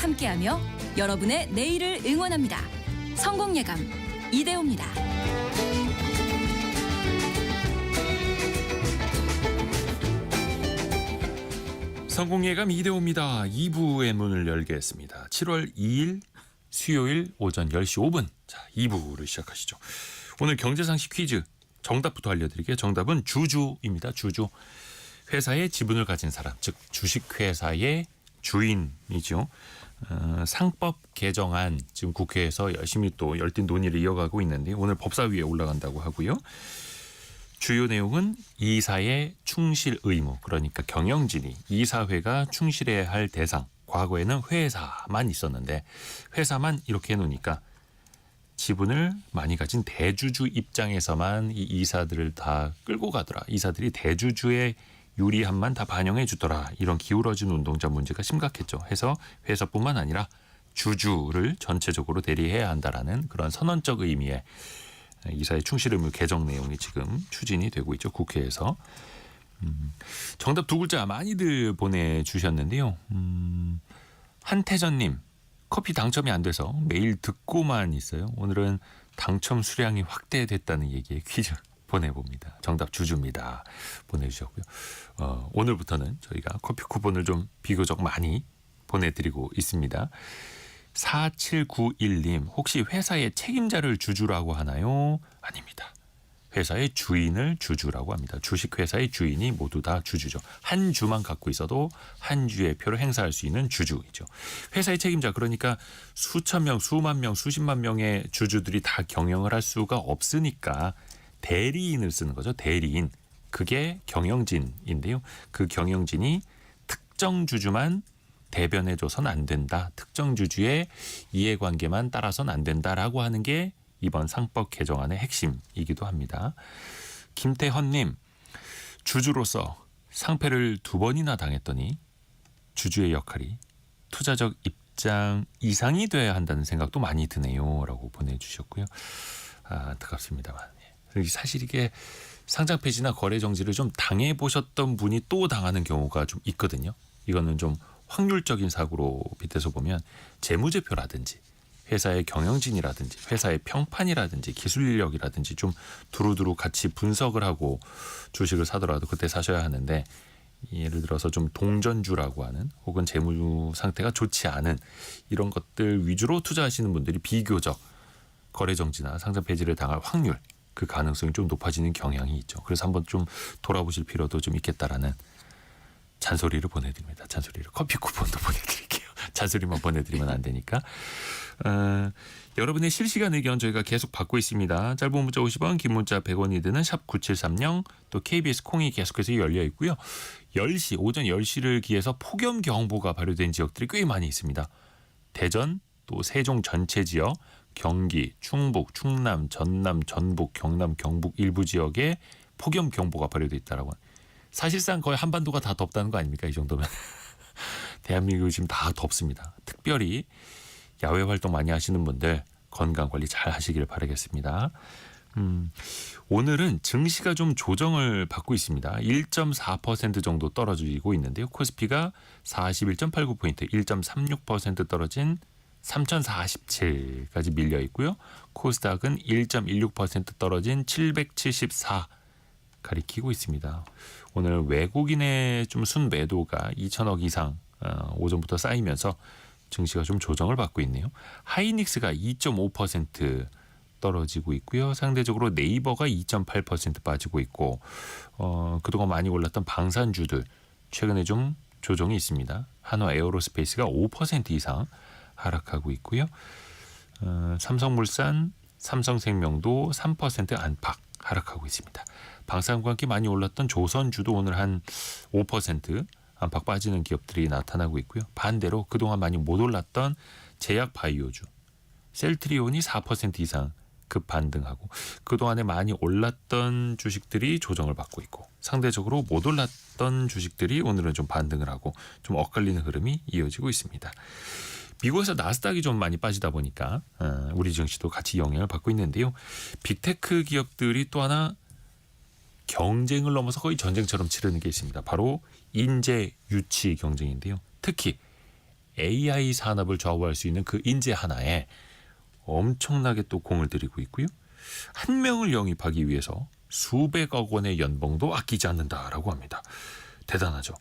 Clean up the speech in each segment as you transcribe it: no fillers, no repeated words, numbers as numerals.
함께하며 여러분의 내일을 응원합니다. 성공예감 이대호입니다. 성공예감 이대호입니다. 2부의 문을 열겠습니다. 7월 2일 수요일 오전 10시 5분. 자, 2부를 시작하시죠. 오늘 경제상식 퀴즈 정답부터 알려드릴게요. 정답은 주주입니다. 주주. 회사의 지분을 가진 사람, 즉 주식회사의 주인이죠. 상법 개정안 지금 국회에서 열심히 또 열띤 논의를 이어가고 있는데 오늘 법사위에 올라간다고 하고요. 주요 내용은 이사의 충실 의무, 그러니까 경영진이 이사회가 충실해야 할 대상, 과거에는 회사만 있었는데 회사만 이렇게 해놓으니까 지분을 많이 가진 대주주 입장에서만 이 이사들을 다 끌고 가더라. 이사들이 대주주의 유리함만 다 반영해 주더라. 이런 기울어진 운동자 문제가 심각했죠. 해서 회사뿐만 아니라 주주를 전체적으로 대리해야 한다라는 그런 선언적 의미의 이사의 충실 의무 개정 내용이 지금 추진이 되고 있죠. 국회에서. 정답 두 글자 많이들 보내주셨는데요. 한태전님, 커피 당첨이 안 돼서 매일 듣고만 있어요. 오늘은 당첨 수량이 확대됐다는 얘기에 퀴즈 보내봅니다. 정답 주주입니다. 보내주셨고요. 오늘부터는 저희가 커피 쿠폰을 좀 비교적 많이 보내드리고 있습니다. 4791님, 혹시 회사의 책임자를 주주라고 하나요? 아닙니다. 회사의 주인을 주주라고 합니다. 주식회사의 주인이 모두 다 주주죠. 한 주만 갖고 있어도 한 주의 표를 행사할 수 있는 주주이죠. 회사의 책임자, 그러니까 수천 명, 수만 명, 수십만 명의 주주들이 다 경영을 할 수가 없으니까 대리인을 쓰는 거죠. 대리인. 그게 경영진인데요. 그 경영진이 특정 주주만 대변해줘서는 안 된다. 특정 주주의 이해관계만 따라서는 안 된다라고 하는 게 이번 상법 개정안의 핵심이기도 합니다. 김태헌님, 주주로서 상패를 2번이나 당했더니 주주의 역할이 투자적 입장 이상이 돼야 한다는 생각도 많이 드네요. 라고 보내주셨고요. 안타깝습니다만. 사실 이게 상장 폐지나 거래 정지를 좀 당해보셨던 분이 또 당하는 경우가 좀 있거든요. 이거는 좀 확률적인 사고로 빗대서 보면 재무제표라든지 회사의 경영진이라든지 회사의 평판이라든지 기술력이라든지 좀 두루두루 같이 분석을 하고 주식을 사더라도 그때 사셔야 하는데, 예를 들어서 좀 동전주라고 하는 혹은 재무 상태가 좋지 않은 이런 것들 위주로 투자하시는 분들이 비교적 거래정지나 상장 폐지를 당할 확률, 그 가능성이 좀 높아지는 경향이 있죠. 그래서 한번 좀 돌아보실 필요도 좀 있겠다라는 잔소리를 보내드립니다. 잔소리를. 커피 쿠폰도 보내드릴게요. 잔소리만 보내드리면 안 되니까. 여러분의 실시간 의견 저희가 계속 받고 있습니다. 짧은 문자 50원, 긴 문자 100원이 드는 샵 9730, 또 KBS 콩이 계속해서 열려 있고요. 10시, 오전 10시를 기해서 폭염 경보가 발효된 지역들이 꽤 많이 있습니다. 대전, 또 세종 전체 지역, 경기, 충북, 충남, 전남, 전북, 경남, 경북 일부 지역에 폭염 경보가 발효돼 있다라고. 사실상 거의 한반도가 다 덥다는 거 아닙니까? 이 정도면. 대한민국이 지금 다 덥습니다. 특별히 야외 활동 많이 하시는 분들 건강관리 잘 하시길 바라겠습니다. 오늘은 증시가 좀 조정을 받고 있습니다. 1.4% 정도 떨어지고 있는데요. 코스피가 41.89포인트, 1.36% 떨어진 3047까지 밀려 있고요. 코스닥은 1.16% 떨어진 774 가리키고 있습니다. 오늘 외국인의 좀 순매도가 2천억 이상 오전부터 쌓이면서 증시가 좀 조정을 받고 있네요. 하이닉스가 2.5% 떨어지고 있고요. 상대적으로 네이버가 2.8% 빠지고 있고, 그동안 많이 올랐던 방산주들 최근에 좀 조정이 있습니다. 한화 에어로스페이스가 5% 이상 하락하고 있고요. 삼성물산, 삼성생명도 3% 안팎 하락하고 있습니다. 방산과 함께 많이 올랐던 조선주도 오늘 한 5% 안팎 빠지는 기업들이 나타나고 있고요. 반대로 그동안 많이 못 올랐던 제약 바이오주, 셀트리온이 4% 이상 급반등하고, 그동안에 많이 올랐던 주식들이 조정을 받고 있고, 상대적으로 못 올랐던 주식들이 오늘은 좀 반등을 하고 좀 엇갈리는 흐름이 이어지고 있습니다. 미국에서 나스닥이 좀 많이 빠지다 보니까 우리 증시도 같이 영향을 받고 있는데요. 빅테크 기업들이 또 하나 경쟁을 넘어서 거의 전쟁처럼 치르는 게 있습니다. 바로 인재 유치 경쟁인데요. 특히 AI 산업을 좌우할 수 있는 그 인재 하나에 엄청나게 또 공을 들이고 있고요. 한 명을 영입하기 위해서 수백억 원의 연봉도 아끼지 않는다라고 합니다. 대단하죠.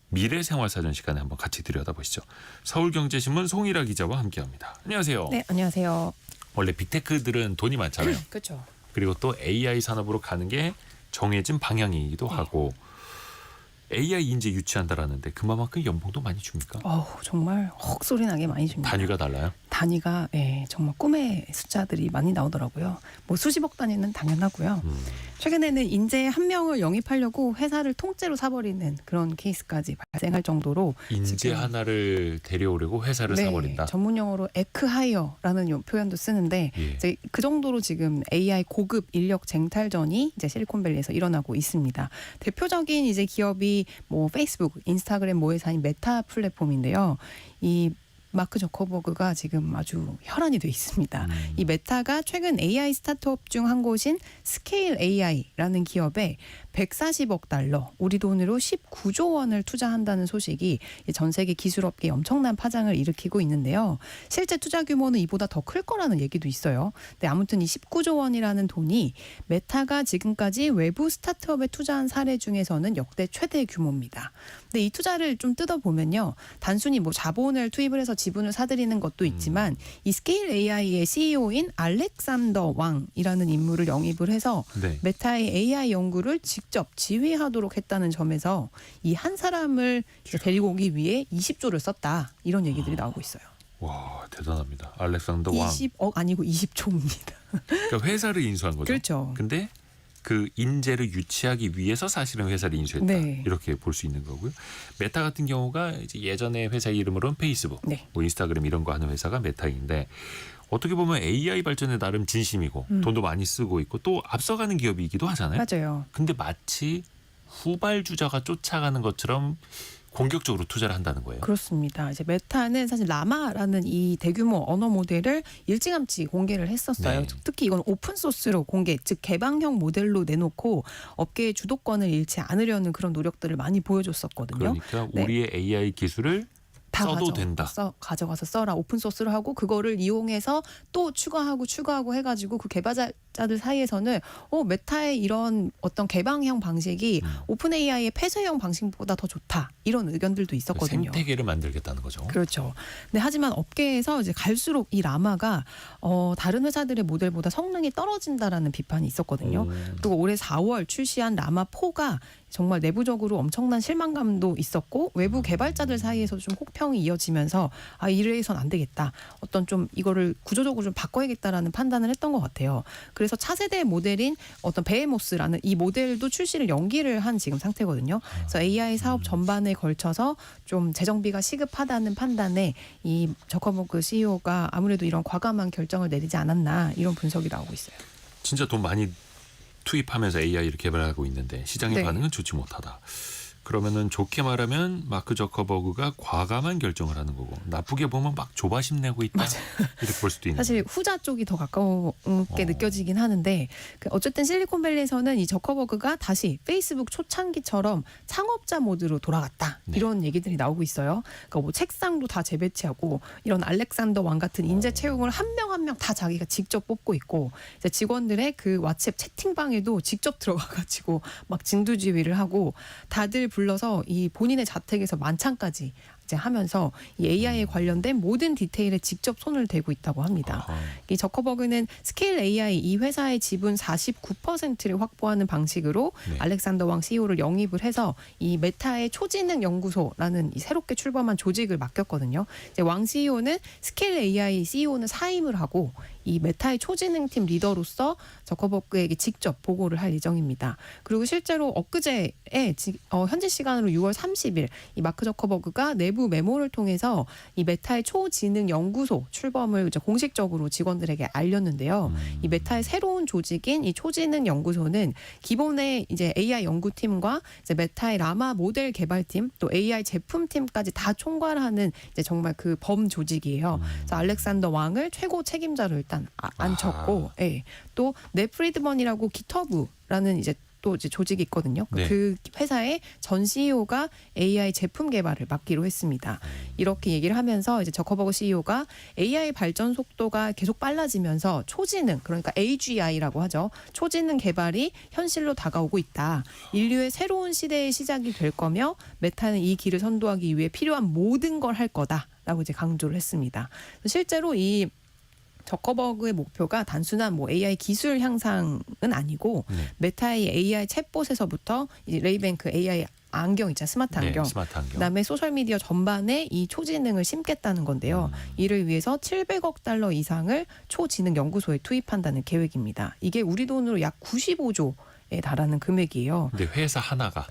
미래생활사전 시간에 한번 같이 들여다보시죠. 서울경제신문 송일아 기자와 함께합니다. 안녕하세요. 네, 안녕하세요. 원래 빅테크들은 돈이 많잖아요. 그렇죠. 그리고 또 AI 산업으로 가는 게 정해진 방향이기도 하고 AI 인재 유치한다라는데 그만큼 연봉도 많이 줍니까? 정말 헉 소리 나게 많이 줍니다. 단위가 달라요? 단위가 정말 꿈의 숫자들이 많이 나오더라고요. 뭐 수십억 단위는 당연하고요. 최근에는 인재 한 명을 영입하려고 회사를 통째로 사버리는 그런 케이스까지 발생할 정도로 인재 지금 하나를 데려오려고 회사를 사버린다. 전문 용어로 에크하이어라는 표현도 쓰는데 예. 이제 그 정도로 지금 AI 고급 인력 쟁탈전이 이제 실리콘밸리에서 일어나고 있습니다. 대표적인 이제 기업이 뭐 페이스북, 인스타그램 모회사인 메타 플랫폼인데요. 이 마크 저커버그가 지금 아주 혈안이 돼 있습니다. 이 메타가 최근 AI 스타트업 중 한 곳인 스케일 AI라는 기업에 140억 달러, 우리 돈으로 19조 원을 투자한다는 소식이 전 세계 기술업계에 엄청난 파장을 일으키고 있는데요. 실제 투자 규모는 이보다 더 클 거라는 얘기도 있어요. 근데 아무튼 이 19조 원이라는 돈이 메타가 지금까지 외부 스타트업에 투자한 사례 중에서는 역대 최대 규모입니다. 근데 이 투자를 좀 뜯어보면요. 단순히 뭐 자본을 투입을 해서 지분을 사들이는 것도 있지만 이 스케일 AI의 CEO인 알렉산더 왕이라는 인물을 영입을 해서 네. 메타의 AI 연구를 직접 지휘하도록 했다는 점에서 이 한 사람을 데리고 오기 위해 20조를 썼다. 이런 얘기들이 나오고 있어요. 와, 대단합니다. 알렉산더 왕. 20억 아니고 20조입니다. 그러니까 회사를 인수한 거죠. 그렇죠. 근데 그 인재를 유치하기 위해서 사실은 회사를 인수했다. 네. 이렇게 볼 수 있는 거고요. 메타 같은 경우가 이제 예전에 회사 이름으로는 페이스북, 네. 뭐 인스타그램 이런 거 하는 회사가 메타인데 어떻게 보면 AI 발전에 나름 진심이고 돈도 많이 쓰고 있고 또 앞서가는 기업이기도 하잖아요. 맞아요. 근데 마치 후발주자가 쫓아가는 것처럼 공격적으로 투자를 한다는 거예요. 그렇습니다. 이제 메타는 사실 라마라는 이 대규모 언어 모델을 일찌감치 공개를 했었어요. 네. 특히 이건 오픈 소스로 공개, 즉 개방형 모델로 내놓고 업계의 주도권을 잃지 않으려는 그런 노력들을 많이 보여줬었거든요. 그러니까 네. 우리의 AI 기술을 다 써도 된다. 가져가서 써라. 오픈 소스로 하고 그거를 이용해서 또 추가하고 해가지고 그 개발자들 사이에서는 메타의 이런 어떤 개방형 방식이 오픈 AI의 폐쇄형 방식보다 더 좋다. 이런 의견들도 있었거든요. 생태계를 만들겠다는 거죠. 그렇죠. 근데 하지만 업계에서 이제 갈수록 이 라마가 다른 회사들의 모델보다 성능이 떨어진다라는 비판이 있었거든요. 그리고 올해 4월 출시한 라마 4가 정말 내부적으로 엄청난 실망감도 있었고 외부 개발자들 사이에서도 좀 혹평이 이어지면서 이래선 안 되겠다. 어떤 좀 이거를 구조적으로 좀 바꿔야겠다라는 판단을 했던 것 같아요. 그래서 차세대 모델인 어떤 베헤모스라는 이 모델도 출시를 연기를 한 지금 상태거든요. 그래서 AI 사업 전반에 걸쳐서 좀 재정비가 시급하다는 판단에 이 저커버그 CEO가 아무래도 이런 과감한 결정을 내리지 않았나 이런 분석이 나오고 있어요. 진짜 돈 많이 투입하면서 AI를 개발하고 있는데 시장의 네. 반응은 좋지 못하다. 그러면은 좋게 말하면 마크 저커버그가 과감한 결정을 하는 거고 나쁘게 보면 막 조바심 내고 있다. 이렇게 볼 수도 있는 사실 거예요. 후자 쪽이 더 가까운게 느껴지긴 하는데 어쨌든 실리콘밸리에서는 이 저커버그가 다시 페이스북 초창기처럼 창업자 모드로 돌아갔다. 네. 이런 얘기들이 나오고 있어요. 그러니까 뭐 책상도 다 재배치하고 이런 알렉산더 왕 같은 인재 채용을 한 명 한 명 다 자기가 직접 뽑고 있고 이제 직원들의 그 왓츠앱 채팅방에도 직접 들어가가지고 막 진두지휘를 하고 다들 불러서 이 본인의 자택에서 만찬까지 이제 하면서 이 AI에 관련된 모든 디테일에 직접 손을 대고 있다고 합니다. 아하. 이 저커버그는 스케일 AI 이 회사의 지분 49%를 확보하는 방식으로 네. 알렉산더 왕 CEO를 영입을 해서 이 메타의 초지능 연구소라는 이 새롭게 출범한 조직을 맡겼거든요. 이제 왕 CEO는 스케일 AI CEO는 사임을 하고 이 메타의 초지능팀 리더로서 저커버그에게 직접 보고를 할 예정입니다. 그리고 실제로 엊그제에 현지 시간으로 6월 30일 이 마크 저커버그가 내부 메모를 통해서 이 메타의 초지능 연구소 출범을 이제 공식적으로 직원들에게 알렸는데요. 이 메타의 새로운 조직인 이 초지능 연구소는 기본의 이제 AI 연구팀과 이제 메타의 라마 모델 개발팀 또 AI 제품팀까지 다 총괄하는 이제 정말 그 범 조직이에요. 그래서 알렉산더 왕을 최고 책임자로 일단 앉혔고, 또 넷 프리드먼이라고 깃허브라는 이제 또 이제 조직이 있거든요. 네. 그 회사의 전 CEO가 AI 제품 개발을 맡기로 했습니다. 이렇게 얘기를 하면서 이제 저커버그 CEO가 AI 발전 속도가 계속 빨라지면서 초지능, 그러니까 AGI라고 하죠. 초지능 개발이 현실로 다가오고 있다. 인류의 새로운 시대의 시작이 될 거며 메타는 이 길을 선도하기 위해 필요한 모든 걸 할 거다라고 이제 강조를 했습니다. 실제로 이 저커버그의 목표가 단순한 뭐 AI 기술 향상은 아니고 네. 메타의 AI 챗봇에서부터 이제 레이뱅크 AI 안경 있잖아요. 스마트 안경. 네, 스마트 안경. 그다음에 소셜미디어 전반에 이 초지능을 심겠다는 건데요. 이를 위해서 700억 달러 이상을 초지능 연구소에 투입한다는 계획입니다. 이게 우리 돈으로 약 95조에 달하는 금액이에요. 근데 회사 하나가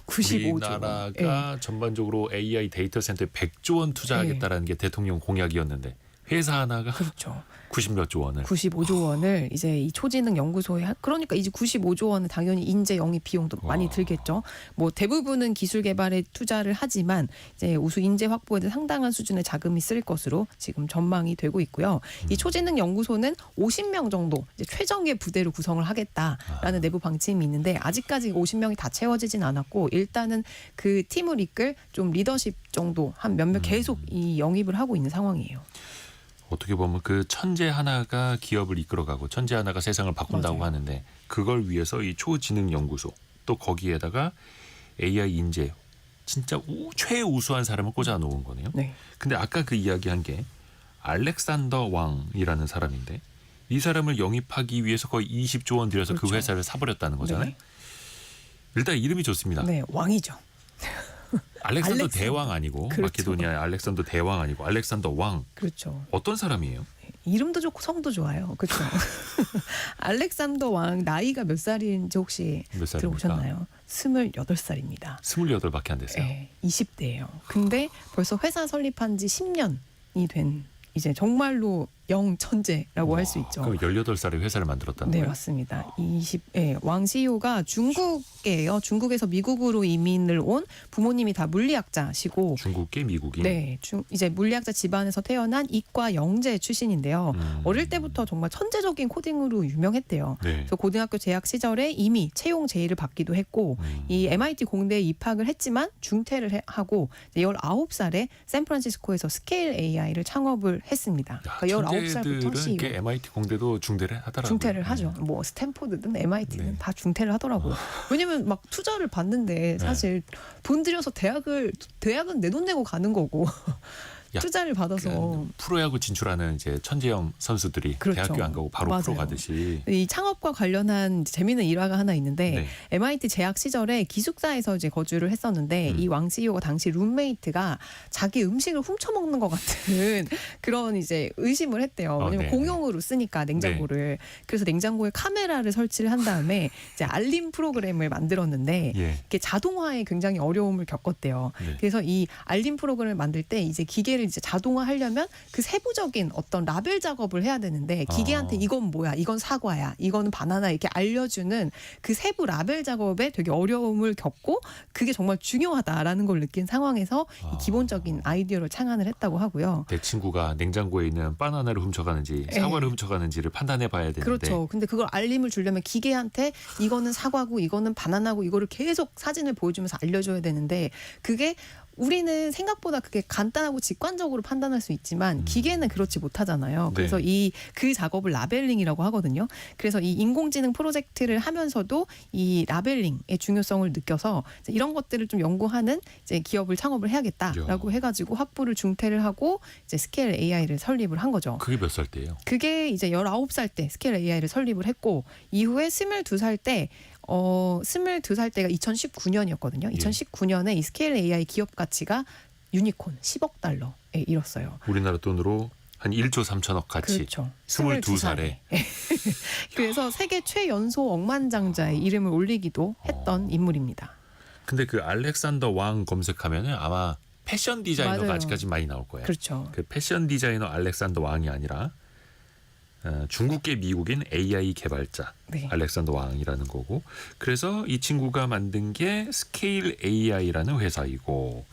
95조. 우리나라가 전반적으로 AI 데이터 센터에 100조 원 투자하겠다라는 게 대통령 공약이었는데 회사 하나가 그렇죠. 90몇 조 원을 95조 원을 이제 이 초지능 연구소에 그러니까 이제 95조 원은 당연히 인재 영입 비용도 많이 와. 들겠죠. 뭐 대부분은 기술 개발에 투자를 하지만 이제 우수 인재 확보에도 상당한 수준의 자금이 쓸 것으로 지금 전망이 되고 있고요. 이 초지능 연구소는 50명 정도 이제 최정예 부대로 구성을 하겠다라는 내부 방침이 있는데 아직까지 50명이 다 채워지진 않았고 일단은 그 팀을 이끌 좀 리더십 정도 한 몇몇 계속 이 영입을 하고 있는 상황이에요. 어떻게 보면 그 천재 하나가 기업을 이끌어가고 천재 하나가 세상을 바꾼다고 맞아요. 하는데 그걸 위해서 이 초지능 연구소 또 거기에다가 AI 인재 진짜 최우수한 사람을 꽂아 놓은 거네요. 네. 근데 아까 그 이야기한 게 알렉산더 왕이라는 사람인데 이 사람을 영입하기 위해서 거의 20조 원 들여서 그 그렇죠. 회사를 사버렸다는 거잖아요. 네. 일단 이름이 좋습니다. 네, 왕이죠. 알렉산더 알렉산더. 대왕 아니고 그렇죠. 마케도니아 알렉산더 대왕 아니고 알렉산더 왕. 그렇죠. 어떤 사람이에요? 이름도 좋고 성도 좋아요. 그렇죠. 알렉산더 왕 나이가 몇 살인지 혹시 몇 살입니까? 들어보셨나요? 28살입니다. 28밖에 안 됐어요. 네, 20대예요. 근데 벌써 회사 설립한 지 10년이 된 이제 정말로 영천재라고 할 수 있죠. 그럼 18살에 회사를 만들었다는 네, 거예요? 맞습니다. 왕 CEO가 중국이에요. 중국에서 미국으로 이민을 온 부모님이 다 물리학자시고 중국계 미국인. 네, 이제 물리학자 집안에서 태어난 이과 영재 출신인데요. 음. 어릴 때부터 정말 천재적인 코딩으로 유명했대요. 네. 그래서 고등학교 재학 시절에 이미 채용 제의를 받기도 했고 이 MIT 공대에 입학을 했지만 중퇴를 하고 19살에 샌프란시스코에서 스케일 AI를 창업을 했습니다. 야, 그러니까 19살부터 천재들은 CEO. 꽤 MIT 공대도 중대를 하더라고요. 중퇴를 하죠. 뭐 스탠포드든 MIT는 네. 다 중퇴를 하더라고요. 왜냐면 막 투자를 받는데 사실 돈 들여서 대학은 내 돈 내고 가는 거고 야, 투자를 받아서 프로야구 진출하는 이제 천재형 선수들이 그렇죠. 대학교 안 가고 바로 맞아요. 프로 가듯이. 이 창업과 관련한 재미있는 일화가 하나 있는데 네. MIT 재학 시절에 기숙사에서 이제 거주를 했었는데 이 왕 CEO가 당시 룸메이트가 자기 음식을 훔쳐 먹는 것 같은 그런 이제 의심을 했대요. 왜냐면 네. 공용으로 쓰니까 냉장고를. 그래서 냉장고에 카메라를 설치를 한 다음에 이제 알림 프로그램을 만들었는데 예. 이게 자동화에 굉장히 어려움을 겪었대요. 네. 그래서 이 알림 프로그램을 만들 때 이제 기계를 이제 자동화하려면 그 세부적인 어떤 라벨 작업을 해야 되는데 기계한테 이건 뭐야, 이건 사과야, 이거는 바나나 이렇게 알려주는 그 세부 라벨 작업에 되게 어려움을 겪고 그게 정말 중요하다라는 걸 느낀 상황에서 이 기본적인 아이디어를 창안을 했다고 하고요. 내 친구가 냉장고에 있는 바나나를 훔쳐가는지 사과를 훔쳐가는지를 판단해 봐야 되는데. 그렇죠. 근데 그걸 알림을 주려면 기계한테 이거는 사과고 이거는 바나나고 이거를 계속 사진을 보여주면서 알려줘야 되는데 그게 우리는 생각보다 그게 간단하고 직관적으로 판단할 수 있지만 기계는 그렇지 못하잖아요. 그래서 그 작업을 라벨링이라고 하거든요. 그래서 이 인공지능 프로젝트를 하면서도 이 라벨링의 중요성을 느껴서 이제 이런 것들을 좀 연구하는 이제 기업을 창업을 해야겠다라고 해가지고 학부를 중퇴를 하고 이제 스케일 AI를 설립을 한 거죠. 그게 몇 살 때예요? 그게 이제 19살 때 스케일 AI를 설립을 했고 이후에 22살 때 22살 때가 2019년이었거든요. 2019년에 이 스케일 AI 기업 가치가 유니콘 10억 달러에 이뤘어요. 우리나라 돈으로 한 1조 3천억 가치. 그렇죠. 22살에. 그래서 세계 최연소 억만장자의 이름을 올리기도 했던 인물입니다. 근데 그 알렉산더 왕 검색하면은 아마 패션 디자이너가 맞아요. 아직까지 많이 나올 거예요. 그렇죠. 그 패션 디자이너 알렉산더 왕이 아니라 중국계 미국인 AI 개발자 네. 알렉산더 왕이라는 거고, 그래서 이 친구가 만든 게 스케일 AI라는 회사이고,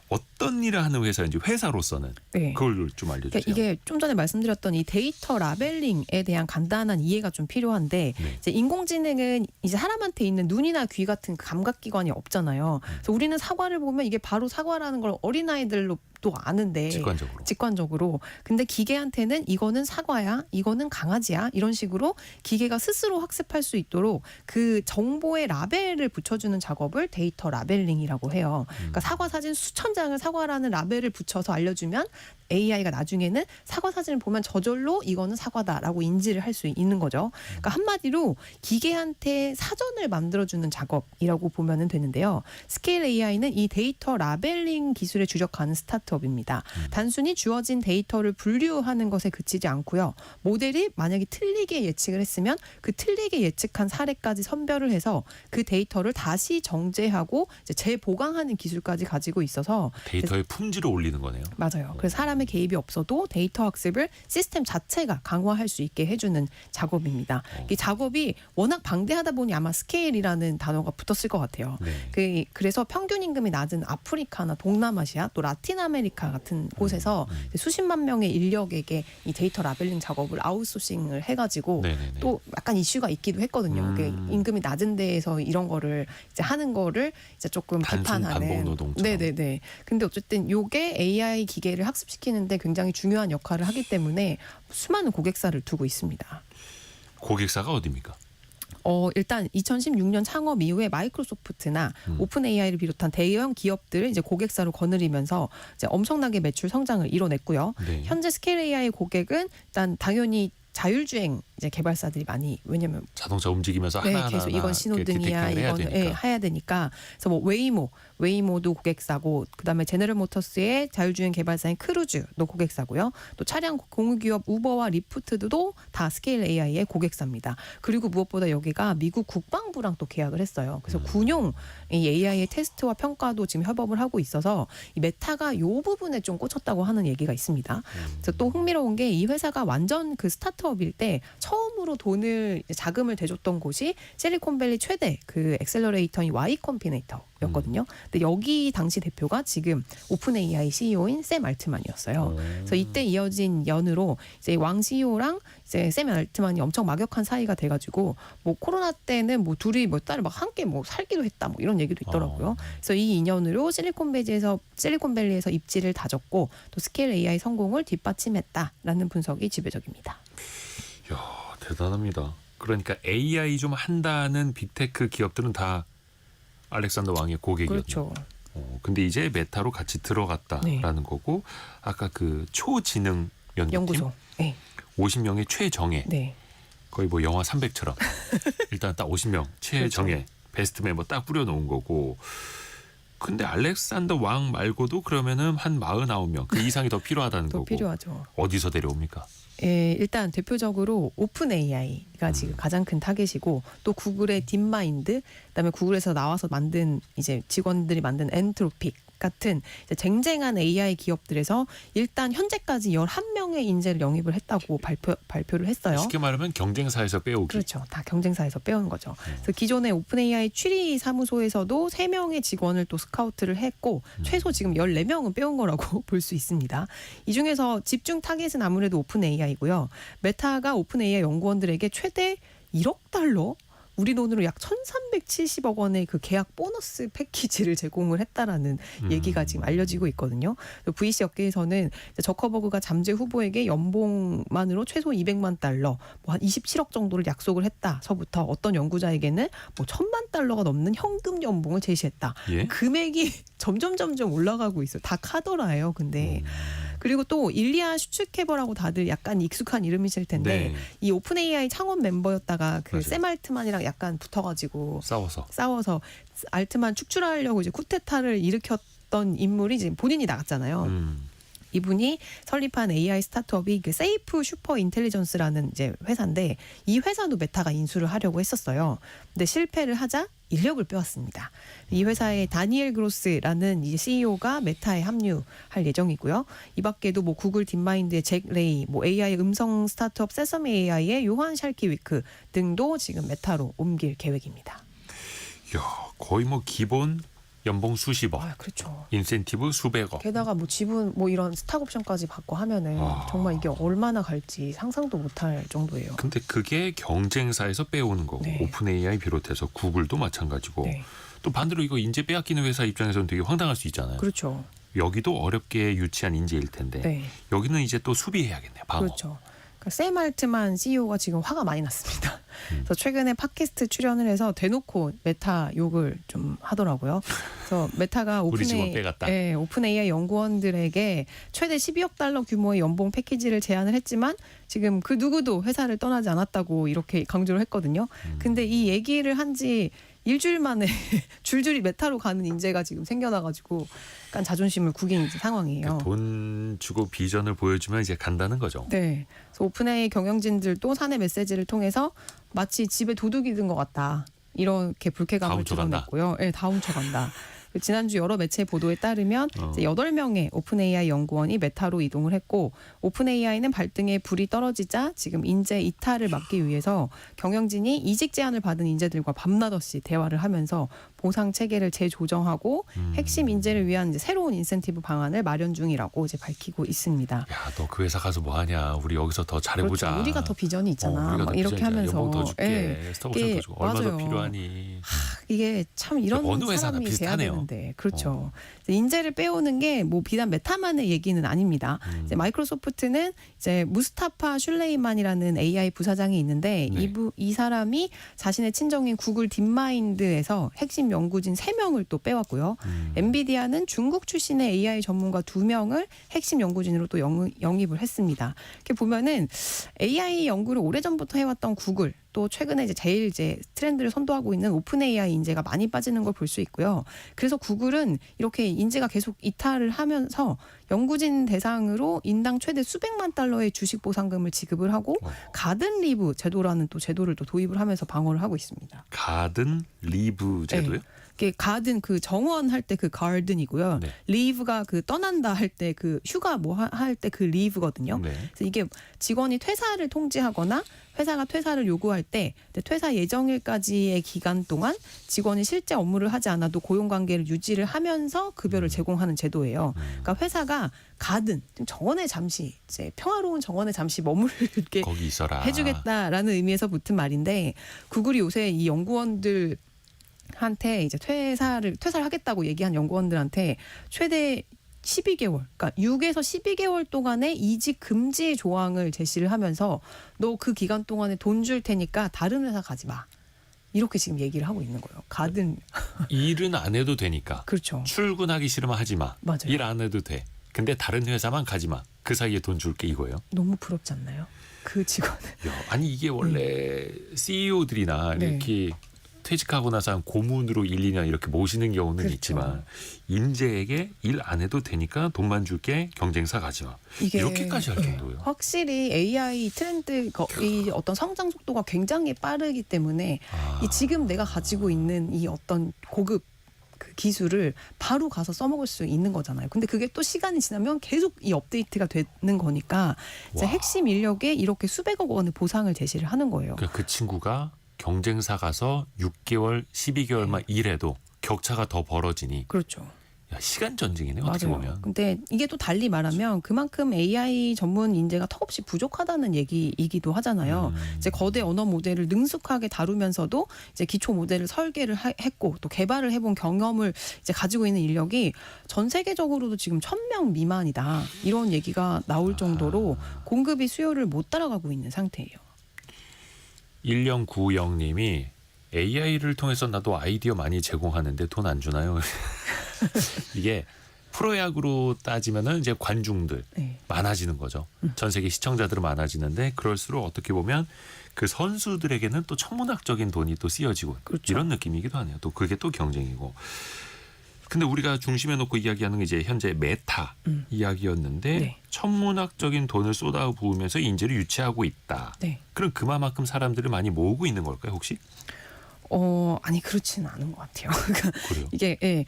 어떤 일을 하는 회사인지 회사로서는 네. 그걸 좀 알려주세요. 그러니까 이게 좀 전에 말씀드렸던 이 데이터 라벨링에 대한 간단한 이해가 좀 필요한데 네. 이제 인공지능은 이제 사람한테 있는 눈이나 귀 같은 그 감각기관이 없잖아요. 그래서 우리는 사과를 보면 이게 바로 사과라는 걸 어린아이들로 또 아는데 직관적으로. 근데 기계한테는 이거는 사과야, 이거는 강아지야 이런 식으로 기계가 스스로 학습할 수 있도록 그 정보의 라벨을 붙여주는 작업을 데이터 라벨링이라고 해요. 그러니까 사과 사진 수천 장을 사과라는 라벨을 붙여서 알려주면 AI가 나중에는 사과 사진을 보면 저절로 이거는 사과다라고 인지를 할 수 있는 거죠. 그러니까 한마디로 기계한테 사전을 만들어주는 작업이라고 보면 되는데요. 스케일 AI는 이 데이터 라벨링 기술에 주력하는 스타트업입니다. 단순히 주어진 데이터를 분류하는 것에 그치지 않고요. 모델이 만약에 틀리게 예측을 했으면 그 틀리게 예측한 사례까지 선별을 해서 그 데이터를 다시 정제하고 이제 재보강하는 기술까지 가지고 있어서 데이터의 품질을 올리는 거네요. 맞아요. 그래서 사람의 개입이 없어도 데이터 학습을 시스템 자체가 강화할 수 있게 해주는 작업입니다. 이 작업이 워낙 방대하다 보니 아마 스케일이라는 단어가 붙었을 것 같아요. 네. 그래서 평균 임금이 낮은 아프리카나 동남아시아 또 라틴 아메리카 같은 곳에서 수십만 명의 인력에게 이 데이터 라벨링 작업을 아웃소싱을 해가지고 네네네. 또 약간 이슈가 있기도 했거든요. 임금이 낮은 데에서 이런 거를 이제 하는 거를 이제 조금 단순 비판하는. 반복 노동처럼. 네네네. 근데 어쨌든 요게 AI 기계를 학습시키는데 굉장히 중요한 역할을 하기 때문에 수많은 고객사를 두고 있습니다. 고객사가 어디입니까? 일단 2016년 창업 이후에 마이크로소프트나 오픈 AI를 비롯한 대형 기업들을 이제 고객사로 거느리면서 이제 엄청나게 매출 성장을 이뤄냈고요. 네. 현재 스케일 AI 고객은 일단 당연히 자율주행 이제 개발사들이 많이 왜냐면 자동차 움직이면서 하나하나 계속 이건 신호등이야 이건 해야 되니까 그래서 뭐 웨이모도 고객사고 그다음에 제너럴 모터스의 자율주행 개발사인 크루즈도 고객사고요. 또 차량 공유기업 우버와 리프트도 다 스케일 AI의 고객사입니다. 그리고 무엇보다 여기가 미국 국방부랑 또 계약을 했어요. 그래서 군용 이 AI의 테스트와 평가도 지금 협업을 하고 있어서 이 메타가 이 부분에 좀 꽂혔다고 하는 얘기가 있습니다. 그래서 또 흥미로운 게 이 회사가 완전 그 스타트업일 때 처음으로 자금을 대줬던 곳이 실리콘밸리 최대 그 액셀러레이터인 Y 컴비네이터였거든요. 근데 여기 당시 대표가 지금 오픈 AI CEO인 샘 알트만이었어요. 그래서 이때 이어진 연으로 이제 왕 CEO랑 이제 샘 알트만이 엄청 막역한 사이가 돼가지고 뭐 코로나 때는 뭐 둘이 몇 달을 막 함께 뭐 살기도 했다 뭐 이런 얘기도 있더라고요. 그래서 이 인연으로 실리콘밸리에서 입지를 다졌고 또 스케일 AI 성공을 뒷받침했다라는 분석이 지배적입니다. 이야, 대단합니다. 그러니까 AI 좀 한다는 빅테크 기업들은 다 알렉산더 왕의 고객이었네요. 그렇죠. 근데 이제 메타로 같이 들어갔다라는 거고 아까 그 초지능 연구소. 네. 50명의 최정예. 네. 거의 뭐 영화 300처럼 일단 딱 50명 최정예 그렇죠. 베스트 멤버 딱 뿌려놓은 거고 근데 알렉산더 왕 말고도 그러면은 한 49명 그 이상이 더 필요하다는 더 거고 필요하죠. 어디서 데려옵니까? 일단 대표적으로 오픈 AI가 지금 가장 큰 타겟이고 또 구글의 딥마인드 그다음에 구글에서 나와서 만든 이제 직원들이 만든 엔트로픽 같은 이제 쟁쟁한 AI 기업들에서 일단 현재까지 11명의 인재를 영입을 했다고 발표를 했어요. 쉽게 말하면 경쟁사에서 빼오기. 그렇죠. 다 경쟁사에서 빼온 거죠. 그래서 기존의 오픈 AI 취리 사무소에서도 3명의 직원을 또 스카우트를 했고 최소 지금 14명은 빼온 거라고 볼 수 있습니다. 이 중에서 집중 타겟은 아무래도 오픈 AI고요. 메타가 오픈 AI 연구원들에게 최대 1억 달러 우리 돈으로 약 1,370억 원의 그 계약 보너스 패키지를 제공을 했다라는 얘기가 지금 알려지고 있거든요. VC 업계에서는 저커버그가 잠재 후보에게 연봉만으로 최소 200만 달러, 뭐 한 27억 정도를 약속을 했다서부터 어떤 연구자에게는 뭐 1,000만 달러가 넘는 현금 연봉을 제시했다. 예? 금액이 점점 올라가고 있어요. 다 카더라예요. 근데 그리고 또 일리아 슈츠케버라고 다들 약간 익숙한 이름이실 텐데 네. 이 오픈 AI 창업 멤버였다가 그 맞아요. 샘 알트만이랑 약간 붙어가지고 싸워서 알트만 축출하려고 이제 쿠데타를 일으켰던 인물이 이제 본인이 나갔잖아요. 이분이 설립한 AI 스타트업이 그 세이프 슈퍼 인텔리전스라는 이제 회사인데 이 회사도 메타가 인수를 하려고 했었어요. 근데 실패를 하자 인력을 빼왔습니다. 이 회사의 다니엘 그로스라는 이 CEO가 메타에 합류할 예정이고요. 이 밖에도 뭐 구글 딥마인드의 잭 레이, 뭐 AI 음성 스타트업 세서미 AI의 요한 샬키위크 등도 지금 메타로 옮길 계획입니다. 야, 거의 뭐 기본 연봉 수십억, 아, 그렇죠. 인센티브 수백억. 게다가 뭐 지분 뭐 이런 스탁 옵션까지 받고 하면은 정말 이게 얼마나 갈지 상상도 못할 정도예요. 근데 그게 경쟁사에서 빼오는 거고 네. 오픈 AI 비롯해서 구글도 마찬가지고 네. 또 반대로 이거 인재 빼앗기는 회사 입장에서는 되게 황당할 수 있잖아요. 그렇죠. 여기도 어렵게 유치한 인재일 텐데 네. 여기는 이제 또 수비해야겠네요. 방어. 그렇죠. 그러니까 샘 알트만 CEO가 지금 화가 많이 났습니다. 그래서 최근에 팟캐스트 출연을 해서 대놓고 메타 욕을 좀 하더라고요. 그래서 메타가 우리 직원 빼갔다. 오픈 AI 연구원들에게 최대 12억 달러 규모의 연봉 패키지를 제안을 했지만 지금 그 누구도 회사를 떠나지 않았다고 이렇게 강조를 했거든요. 근데 이 얘기를 한 지 일주일 만에 줄줄이 메타로 가는 인재가 지금 생겨나가지고 약간 자존심을 구긴 상황이에요. 그러니까 돈 주고 비전을 보여주면 이제 간다는 거죠. 네. 그래서 오픈 AI 경영진들도 사내 메시지를 통해서 마치 집에 도둑이 든 것 같다. 이렇게 다 불쾌감을 훔쳐간다. 드러냈고요. 네, 다 훔쳐간다. 지난주 여러 매체 보도에 따르면 이제 8명의 오픈 AI 연구원이 메타로 이동을 했고 오픈 AI는 발등에 불이 떨어지자 지금 인재 이탈을 막기 위해서 경영진이 이직 제안을 받은 인재들과 밤낮없이 대화를 하면서 보상 체계를 재조정하고 핵심 인재를 위한 이제 새로운 인센티브 방안을 마련 중이라고 이제 밝히고 있습니다. 야, 너 그 회사 가서 뭐 하냐? 우리 여기서 더 잘해보자. 그렇죠. 우리가 더 비전이 있잖아. 우리가 더 막 이렇게 비전이야. 하면서 연봉 더 줄게. 예. 스톡옵션 이게 더 주고. 얼마 더 맞아요. 필요하니? 이게 참 이런 어느 회사나 사람이 돼야 비슷하네요. 되는데 그렇죠. 인재를 빼오는 게 뭐 비단 메타만의 얘기는 아닙니다. 이제 마이크로소프트는 이제 무스타파 슐레이만이라는 AI 부사장이 있는데 네. 이 사람이 자신의 친정인 구글 딥마인드에서 핵심 연구진 3명을 또 빼왔고요. 엔비디아는 중국 출신의 AI 전문가 2명을 핵심 연구진으로 또 영입을 했습니다. 이렇게 보면은 AI 연구를 오래전부터 해왔던 구글 또 최근에 이제 제일 이제 트렌드를 선도하고 있는 오픈 AI 인재가 많이 빠지는 걸 볼 수 있고요. 그래서 구글은 이렇게 인재가 계속 이탈을 하면서 연구진 대상으로 인당 최대 수백만 달러의 주식 보상금을 지급을 하고 가든 리브 제도라는 또 제도를 또 도입을 하면서 방어를 하고 있습니다. 가든 리브 제도요? 이게 가든 그 정원할 때 그 가든이고요. 네. 리브가 그 떠난다 할 때 그 휴가 뭐 할 때 그 리브거든요. 네. 그래서 이게 직원이 퇴사를 통지하거나 회사가 퇴사를 요구할 때 퇴사 예정일까지의 기간 동안 직원이 실제 업무를 하지 않아도 고용관계를 유지를 하면서 급여를 제공하는 제도예요. 그러니까 회사가 가든 좀 정원에 잠시 이제 평화로운 정원에 잠시 머무르게 거기 있어라. 해주겠다라는 의미에서 붙은 말인데 구글이 요새 이 연구원들 한테 이제 퇴사를 하겠다고 얘기한 연구원들한테 최대 12개월, 그러니까 6에서 12개월 동안의 이직 금지 조항을 제시를 하면서 너 그 기간 동안에 돈 줄 테니까 다른 회사 가지 마. 이렇게 지금 얘기를 하고 있는 거예요. 가든 일은 안 해도 되니까. 그렇죠. 출근하기 싫으면 하지 마. 맞아요. 일 안 해도 돼. 근데 다른 회사만 가지 마. 그 사이에 돈 줄게 이거예요. 너무 부럽지 않나요? 그 직원은. 아니 이게 원래 CEO들이나 네. 이렇게 퇴직하고 나서 한 고문으로 1, 2년 이렇게 모시는 경우는 그렇죠. 있지만 인재에게 일 안 해도 되니까 돈만 줄게 경쟁사 가지 마. 이게 이렇게까지 할 정도예요. 확실히 AI 트렌드 이 어떤 성장 속도가 굉장히 빠르기 때문에 이 지금 내가 가지고 있는 이 어떤 고급 그 기술을 바로 가서 써먹을 수 있는 거잖아요. 근데 그게 또 시간이 지나면 계속 이 업데이트가 되는 거니까 이제 와. 핵심 인력에 이렇게 수백억 원의 보상을 제시를 하는 거예요. 그러니까 그 친구가 경쟁사 가서 6개월, 12개월만 일해도 격차가 더 벌어지니 그렇죠. 야, 시간 전쟁이네 어떻게 보면. 근데 이게 또 달리 말하면 그만큼 AI 전문 인재가 턱없이 부족하다는 얘기이기도 하잖아요. 이제 거대 언어 모델을 능숙하게 다루면서도 이제 기초 모델을 설계를 했고 또 개발을 해본 경험을 이제 가지고 있는 인력이 전 세계적으로도 지금 1,000명 미만이다. 이런 얘기가 나올 정도로 공급이 수요를 못 따라가고 있는 상태예요. 1090님이 AI를 통해서 나도 아이디어 많이 제공하는데 돈 안 주나요? 이게 프로야구로 따지면은 이제 관중들 네. 많아지는 거죠. 전 세계 시청자들은 많아지는데 그럴수록 어떻게 보면 그 선수들에게는 또 천문학적인 돈이 또 쓰여지고 그렇죠. 이런 느낌이기도 하네요. 또 그게 또 경쟁이고. 근데 우리가 중심에 놓고 이야기하는 게 이제 현재 메타 이야기였는데 네. 천문학적인 돈을 쏟아부으면서 인재를 유치하고 있다. 네. 그럼 그만큼 사람들을 많이 모으고 있는 걸까요, 혹시? 아니 그렇지는 않은 것 같아요. 그러니까 그래요? 이게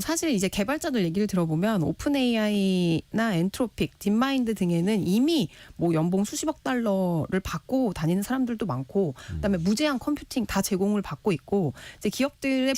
사실 이제 개발자들 얘기를 들어보면 오픈 AI나 엔트로픽, 딥마인드 등에는 이미 뭐 연봉 수십억 달러를 받고 다니는 사람들도 많고, 그다음에 무제한 컴퓨팅 다 제공을 받고 있고, 이제 기업들의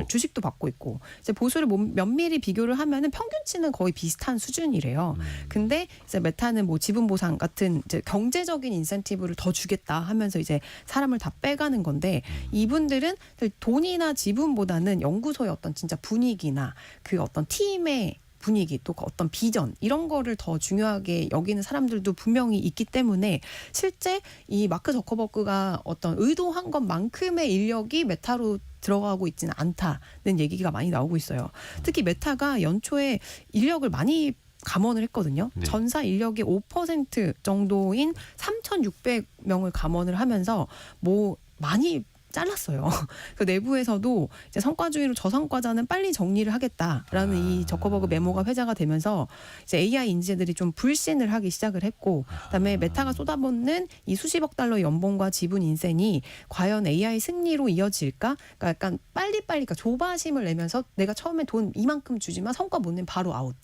주식도 받고 있고, 이제 보수를 면밀히 비교를 하면은 평균치는 거의 비슷한 수준이래요. 근데 이제 메타는 뭐 지분 보상 같은 이제 경제적인 인센티브를 더 주겠다 하면서 이제 사람을 다 빼가는 건데, 이분들은 돈이나 지분보다는 연구소의 어떤 진짜 분위기나 그 어떤 팀의 분위기, 또 어떤 비전, 이런 거를 더 중요하게 여기는 사람들도 분명히 있기 때문에 실제 이 마크 저커버그가 어떤 의도한 것만큼의 인력이 메타로 들어가고 있지는 않다는 얘기가 많이 나오고 있어요. 특히 메타가 연초에 인력을 많이 감원을 했거든요. 네. 전사 인력의 5% 정도인 3,600명을 감원을 하면서 뭐 많이 잘랐어요. 그 내부에서도 이제 성과주의로 저성과자는 빨리 정리를 하겠다라는 이 저커버그 메모가 회자가 되면서 이제 AI 인재들이 좀 불신을 하기 시작을 했고, 그다음에 메타가 쏟아붓는 이 수십억 달러 연봉과 지분 인센이 과연 AI 승리로 이어질까? 그러니까 약간 빨리빨리, 그러니까 조바심을 내면서 내가 처음에 돈 이만큼 주지만 성과 못 내면 바로 아웃.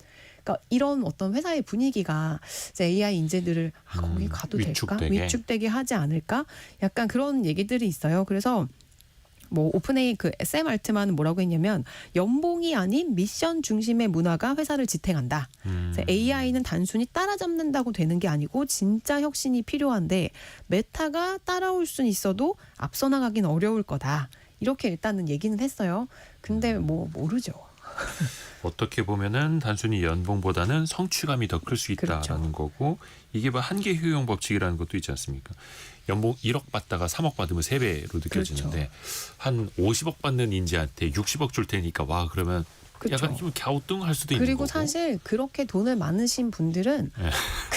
그러니까 이런 어떤 회사의 분위기가 이제 AI 인재들을 거기 가도 될까? 위축되게 하지 않을까? 약간 그런 얘기들이 있어요. 그래서 뭐 오픈AI 그 샘 알트만은 뭐라고 했냐면, 연봉이 아닌 미션 중심의 문화가 회사를 지탱한다. AI는 단순히 따라잡는다고 되는 게 아니고 진짜 혁신이 필요한데 메타가 따라올 수는 있어도 앞서 나가긴 어려울 거다. 이렇게 일단은 얘기는 했어요. 근데 뭐 모르죠. 어떻게 보면은 단순히 연봉보다는 성취감이 더 클 수 있다라는 그렇죠. 거고, 이게 뭐 한계 효용 법칙이라는 것도 있지 않습니까? 연봉 1억 받다가 3억 받으면 3배로 느껴지는데, 그렇죠. 한 50억 받는 인재한테 60억 줄 테니까 와 그러면 그렇죠. 약간 좀 갸우뚱할 수도 있는 그리고 거고. 사실 그렇게 돈을 많으신 분들은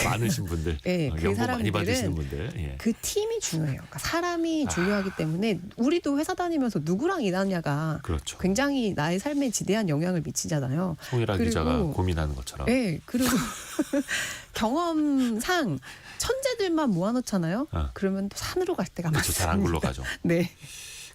많으신 분들, 예, 그 연봉 많이 사람들은 받으시는 분들, 예. 그 팀이 중요해요. 그러니까 사람이 중요하기 때문에 우리도 회사 다니면서 누구랑 일하냐가 그렇죠. 굉장히 나의 삶에 지대한 영향을 미치잖아요. 송일아 그리고- 기자가 고민하는 것처럼. 네, 그리고 경험상 천재들만 모아놓잖아요. 그러면 또 산으로 갈 때가 그렇죠. 잘 안 많습니다. 굴러가죠. 네.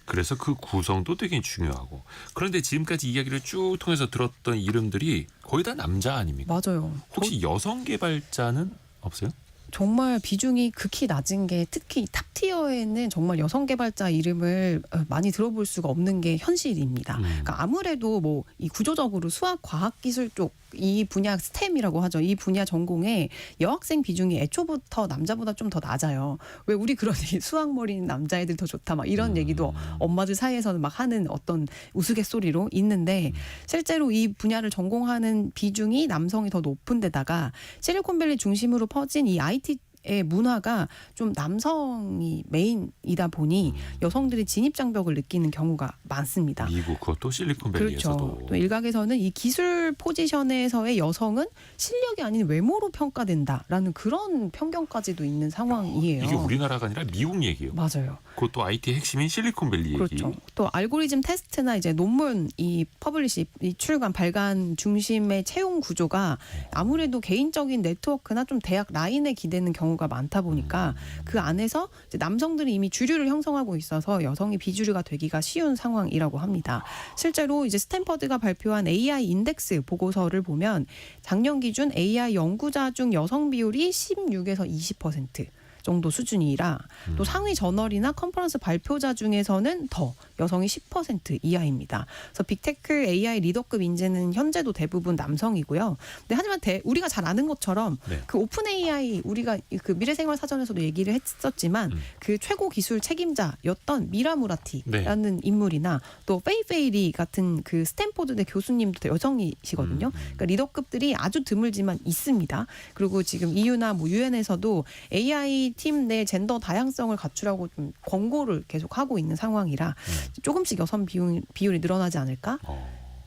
그래서 그 구성도 되게 중요하고. 그런데 지금까지 이야기를 쭉 통해서 들었던 이름들이 거의 다 남자 아닙니까? 맞아요. 혹시 여성 개발자는 없어요? 정말 비중이 극히 낮은 게, 특히 탑티어에는 정말 여성 개발자 이름을 많이 들어볼 수가 없는 게 현실입니다. 그러니까 아무래도 뭐 이 구조적으로 수학, 과학, 기술 쪽 이 분야 스템이라고 하죠. 이 분야 전공에 여학생 비중이 애초부터 남자보다 좀 더 낮아요. 왜 우리 그러니 수학 머리는 남자애들 더 좋다 막 이런 얘기도 엄마들 사이에서는 막 하는 어떤 우스갯소리로 있는데, 실제로 이 분야를 전공하는 비중이 남성이 더 높은 데다가 실리콘밸리 중심으로 퍼진 이 IT 의 문화가 좀 남성이 메인이다 보니 여성들이 진입 장벽을 느끼는 경우가 많습니다. 미국 그것도 실리콘밸리에서도. 그렇죠. 또 일각에서는 이 기술 포지션에서의 여성은 실력이 아닌 외모로 평가된다라는 그런 편견까지도 있는 상황이에요. 이게 우리나라가 아니라 미국 얘기예요. 맞아요. 그것도 IT 핵심인 실리콘밸리 얘기. 그렇죠. 또 알고리즘 테스트나 이제 논문 이 퍼블리시, 이 출간 발간 중심의 채용 구조가 아무래도 개인적인 네트워크나 좀 대학 라인에 기대는 경우가 많다 보니까 그 안에서 이제 남성들이 이미 주류를 형성하고 있어서 여성이 비주류가 되기가 쉬운 상황이라고 합니다. 실제로 이제 스탠퍼드가 발표한 AI 인덱스 보고서를 보면 작년 기준 AI 연구자 중 여성 비율이 16에서 20% 정도 수준이라, 또 상위 저널이나 컨퍼런스 발표자 중에서는 더 여성이 10% 이하입니다. 그래서 빅테크 AI 리더급 인재는 현재도 대부분 남성이고요. 근데 하지만 우리가 잘 아는 것처럼 네. 그 오픈 AI, 우리가 그 미래생활 사전에서도 얘기를 했었지만 그 최고 기술 책임자였던 미라 무라티라는 인물이나 또 페이페이리 같은 그 스탠포드대 교수님도 여성이시거든요. 그러니까 리더급들이 아주 드물지만 있습니다. 그리고 지금 EU나 뭐 UN에서도 AI 팀 내 젠더 다양성을 갖추라고 좀 권고를 계속 하고 있는 상황이라 조금씩 여성 비율이 늘어나지 않을까?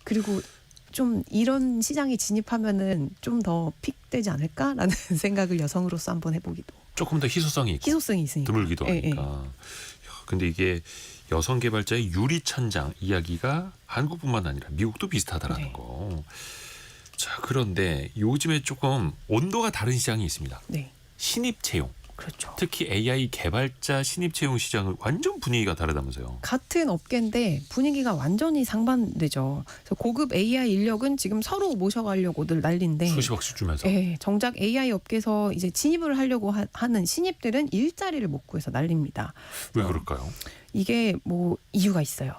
그리고 좀 이런 시장에 진입하면은 좀 더 픽되지 않을까라는 생각을 여성으로서 한번 해보기도. 조금 더 희소성이 있고 희소성이 있으니까. 드물기도 예, 하니까. 야, 근데 이게 여성 개발자의 유리천장 이야기가 한국뿐만 아니라 미국도 비슷하다라는 네. 거. 자, 그런데 요즘에 조금 온도가 다른 시장이 있습니다. 네. 신입 채용. 그렇죠. 특히 AI 개발자 신입 채용 시장은 완전 분위기가 다르다면서요. 같은 업계인데 분위기가 완전히 상반되죠. 그래서 고급 AI 인력은 지금 서로 모셔가려고들 난리인데 수십억씩 주면서. 예, 정작 AI 업계에서 이제 진입을 하려고 하는 신입들은 일자리를 못 구해서 난립니다. 왜 그럴까요? 이게 뭐 이유가 있어요.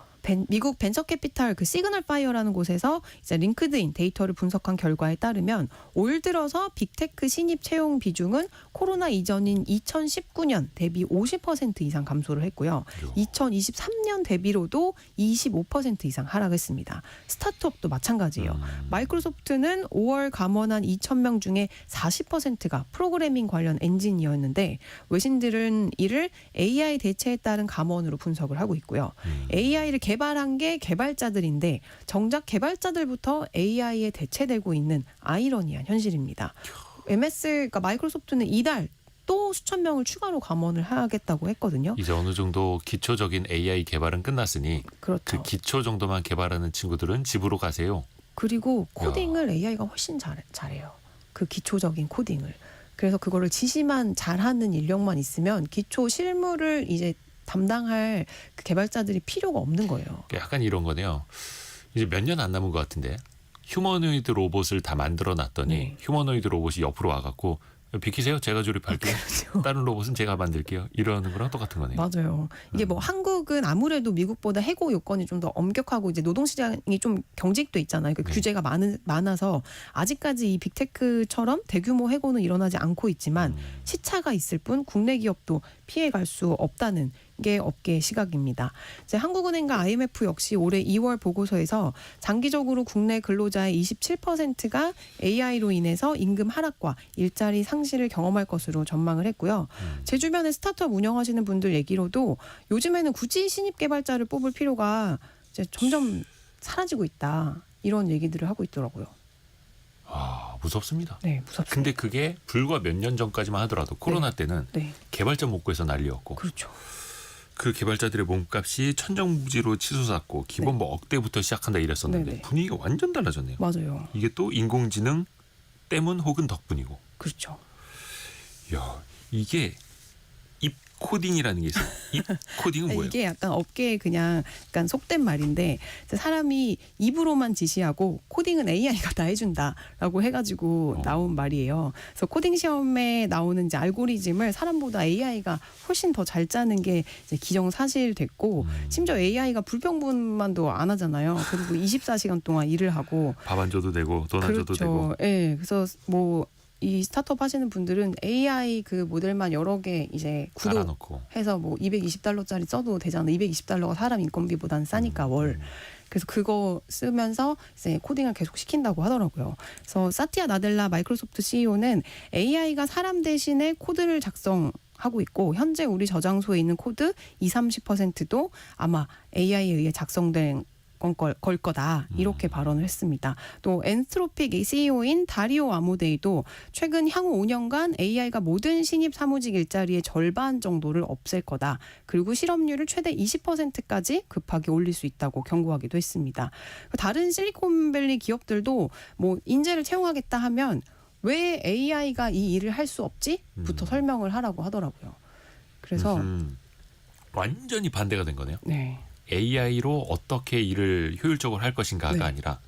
미국 벤처캐피탈 그 시그널 파이어라는 곳에서 이제 링크드인 데이터를 분석한 결과에 따르면 올 들어서 빅테크 신입 채용 비중은 코로나 이전인 2019년 대비 50% 이상 감소를 했고요. 2023년 대비로도 25% 이상 하락했습니다. 스타트업도 마찬가지예요. 마이크로소프트는 5월 감원한 2,000명 중에 40%가 프로그래밍 관련 엔지니어였는데 외신들은 이를 AI 대체에 따른 감원으로 분석을 하고 있고요. AI를 개발한 게 개발자들인데 정작 개발자들부터 AI에 대체되고 있는 아이러니한 현실입니다. 그러니까 마이크로소프트는 이달 또 수천 명을 추가로 감원을 하겠다고 했거든요. 이제 어느 정도 기초적인 AI 개발은 끝났으니 그렇죠. 그 기초 정도만 개발하는 친구들은 집으로 가세요. 그리고 코딩을 AI가 훨씬 잘해요. 그 기초적인 코딩을. 그래서 그거를 지시만 잘하는 인력만 있으면 기초 실무를 이제 담당할 그 개발자들이 필요가 없는 거예요. 약간 이런 거네요. 이제 몇 년 안 남은 것 같은데 휴머노이드 로봇을 다 만들어 놨더니 네. 휴머노이드 로봇이 옆으로 와갖고 비키세요. 제가 조립할게요. 그렇죠. 다른 로봇은 제가 만들게요. 이러는 거랑 똑같은 거네요. 맞아요. 이게 뭐 한국은 아무래도 미국보다 해고 요건이 좀 더 엄격하고 이제 노동시장이 좀 경직돼 있잖아요. 그 네. 규제가 많아서 아직까지 이 빅테크처럼 대규모 해고는 일어나지 않고 있지만 시차가 있을 뿐 국내 기업도 피해갈 수 없다는 게 업계의 시각입니다. 이제 한국은행과 IMF 역시 올해 2월 보고서에서 장기적으로 국내 근로자의 27%가 AI로 인해서 임금 하락과 일자리 상실을 경험할 것으로 전망을 했고요. 제 주변에 스타트업 운영하시는 분들 얘기로도 요즘에는 굳이 신입 개발자를 뽑을 필요가 이제 점점 사라지고 있다. 이런 얘기들을 하고 있더라고요. 아, 무섭습니다. 네, 무섭습니다. 근데 그게 불과 몇 년 전까지만 하더라도 코로나 때는 네, 개발자 못 구해서 난리였고 그렇죠. 그 개발자들의 몸값이 천정부지로 치솟았고 기본 뭐 억대부터 시작한다 이랬었는데 네네. 분위기가 완전 달라졌네요. 맞아요. 이게 또 인공지능 때문 혹은 덕분이고. 그렇죠. 야, 이게 입 코딩이라는 게 있어요. 입 코딩은 뭐예요? 이게 약간 업계에 그냥 약간 속된 말인데 사람이 입으로만 지시하고 코딩은 AI가 다 해준다라고 해가지고 나온 말이에요. 그래서 코딩 시험에 나오는 이제 알고리즘을 사람보다 AI가 훨씬 더 잘 짜는 게 이제 기정사실됐고 심지어 AI가 불평분만도 안 하잖아요. 그리고 24시간 동안 일을 하고 밥 안 줘도 되고 돈 안 줘도 되고. 그렇죠. 예. 그래서 뭐 이 스타트업 하시는 분들은 AI 그 모델만 여러 개 이제 깔아놓고. 구독해서 뭐 220달러짜리 써도 되잖아. 220달러가 사람 인건비보다는 싸니까 월. 그래서 그거 쓰면서 이제 코딩을 계속 시킨다고 하더라고요. 그래서 사티아 나델라 마이크로소프트 CEO는 AI가 사람 대신에 코드를 작성하고 있고 현재 우리 저장소에 있는 코드 20-30%도 아마 AI에 의해 작성된 걸 거다 이렇게 발언을 했습니다. 또 엔트로픽 CEO인 다리오 아모데이도 최근 향후 5년간 AI가 모든 신입 사무직 일자리의 절반 정도를 없앨 거다. 그리고 실업률을 최대 20%까지 급하게 올릴 수 있다고 경고하기도 했습니다. 다른 실리콘밸리 기업들도 뭐 인재를 채용하겠다 하면 왜 AI가 이 일을 할 수 없지?부터 설명을 하라고 하더라고요. 그래서 완전히 반대가 된 거네요. 네. AI로 어떻게 일을 효율적으로 할 것인가가 네. 아니라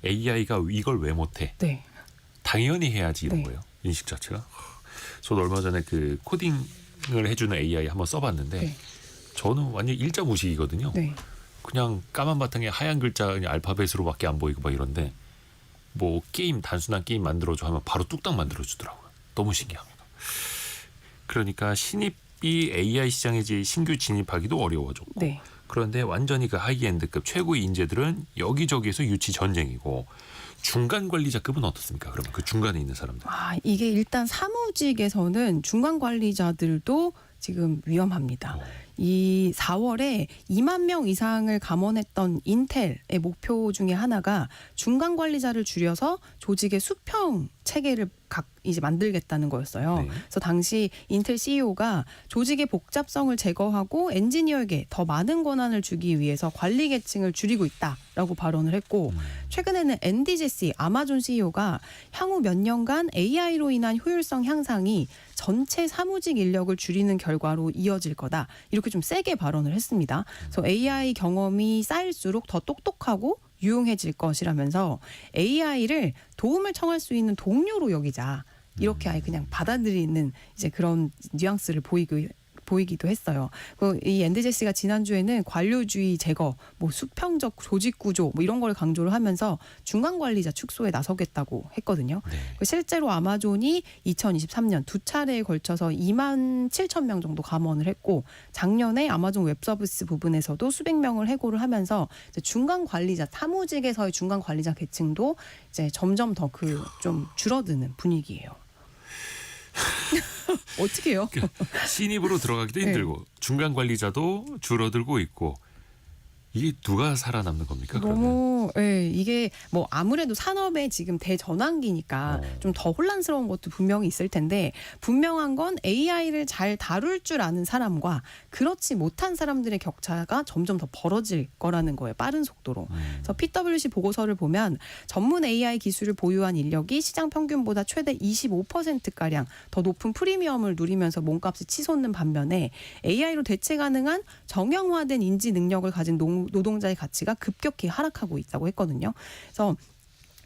AI가 이걸 왜 못해? 네. 당연히 해야지 이런 네. 거예요. 인식 자체가. 저도 얼마 전에 그 코딩을 해주는 AI 한번 써봤는데 네. 저는 완전 일자 무식이거든요. 네. 그냥 까만 바탕에 하얀 글자 그냥 알파벳으로밖에 안 보이고 막 이런데 뭐 게임 단순한 게임 만들어줘 하면 바로 뚝딱 만들어주더라고요. 너무 신기합니다. 그러니까 신입이 AI 시장에 이제 신규 진입하기도 어려워졌고 네. 그런데 완전히 그 하이엔드급 최고의 인재들은 여기저기에서 유치 전쟁이고 중간 관리자급은 어떻습니까? 그러면 그 중간에 있는 사람들. 아, 이게 일단 사무직에서는 중간 관리자들도 지금 위험합니다. 이 4월에 2만 명 이상을 감원했던 인텔의 목표 중에 하나가 중간 관리자를 줄여서 조직의 수평 체계를 이제 만들겠다는 거였어요. 네. 그래서 당시 인텔 CEO가 조직의 복잡성을 제거하고 엔지니어에게 더 많은 권한을 주기 위해서 관리 계층을 줄이고 있다라고 발언을 했고 최근에는 앤디 제시 아마존 CEO가 향후 몇 년간 AI로 인한 효율성 향상이 전체 사무직 인력을 줄이는 결과로 이어질 거다. 이렇게 좀 세게 발언을 했습니다. 그래서 AI 경험이 쌓일수록 더 똑똑하고 유용해질 것이라면서 AI를 도움을 청할 수 있는 동료로 여기자. 이렇게 아예 그냥 받아들이는 이제 그런 뉘앙스를 보이기도 했어요. 이 앤디 제시가 지난주에는 관료주의 제거, 뭐 수평적 조직 구조 뭐 이런 걸 강조를 하면서 중간 관리자 축소에 나서겠다고 했거든요. 네. 실제로 아마존이 2023년 두 차례에 걸쳐서 2만 7천 명 정도 감원을 했고 작년에 아마존 웹서비스 부분에서도 수백 명을 해고를 하면서 이제 중간 관리자 사무직에서의 중간 관리자 계층도 이제 점점 더 좀 줄어드는 분위기예요. 어떻게 해요? 신입으로 들어가기도 힘들고 중간 관리자도 줄어들고 있고 이게 누가 살아남는 겁니까? 너무 이게 뭐 아무래도 산업의 지금 대전환기니까 좀 더 혼란스러운 것도 분명히 있을 텐데 분명한 건 AI를 잘 다룰 줄 아는 사람과 그렇지 못한 사람들의 격차가 점점 더 벌어질 거라는 거예요. 빠른 속도로. 그래서 PwC 보고서를 보면 전문 AI 기술을 보유한 인력이 시장 평균보다 최대 25%가량 더 높은 프리미엄을 누리면서 몸값이 치솟는 반면에 AI로 대체 가능한 정형화된 인지 능력을 가진 노동자의 가치가 급격히 하락하고 있다고 했거든요. 그래서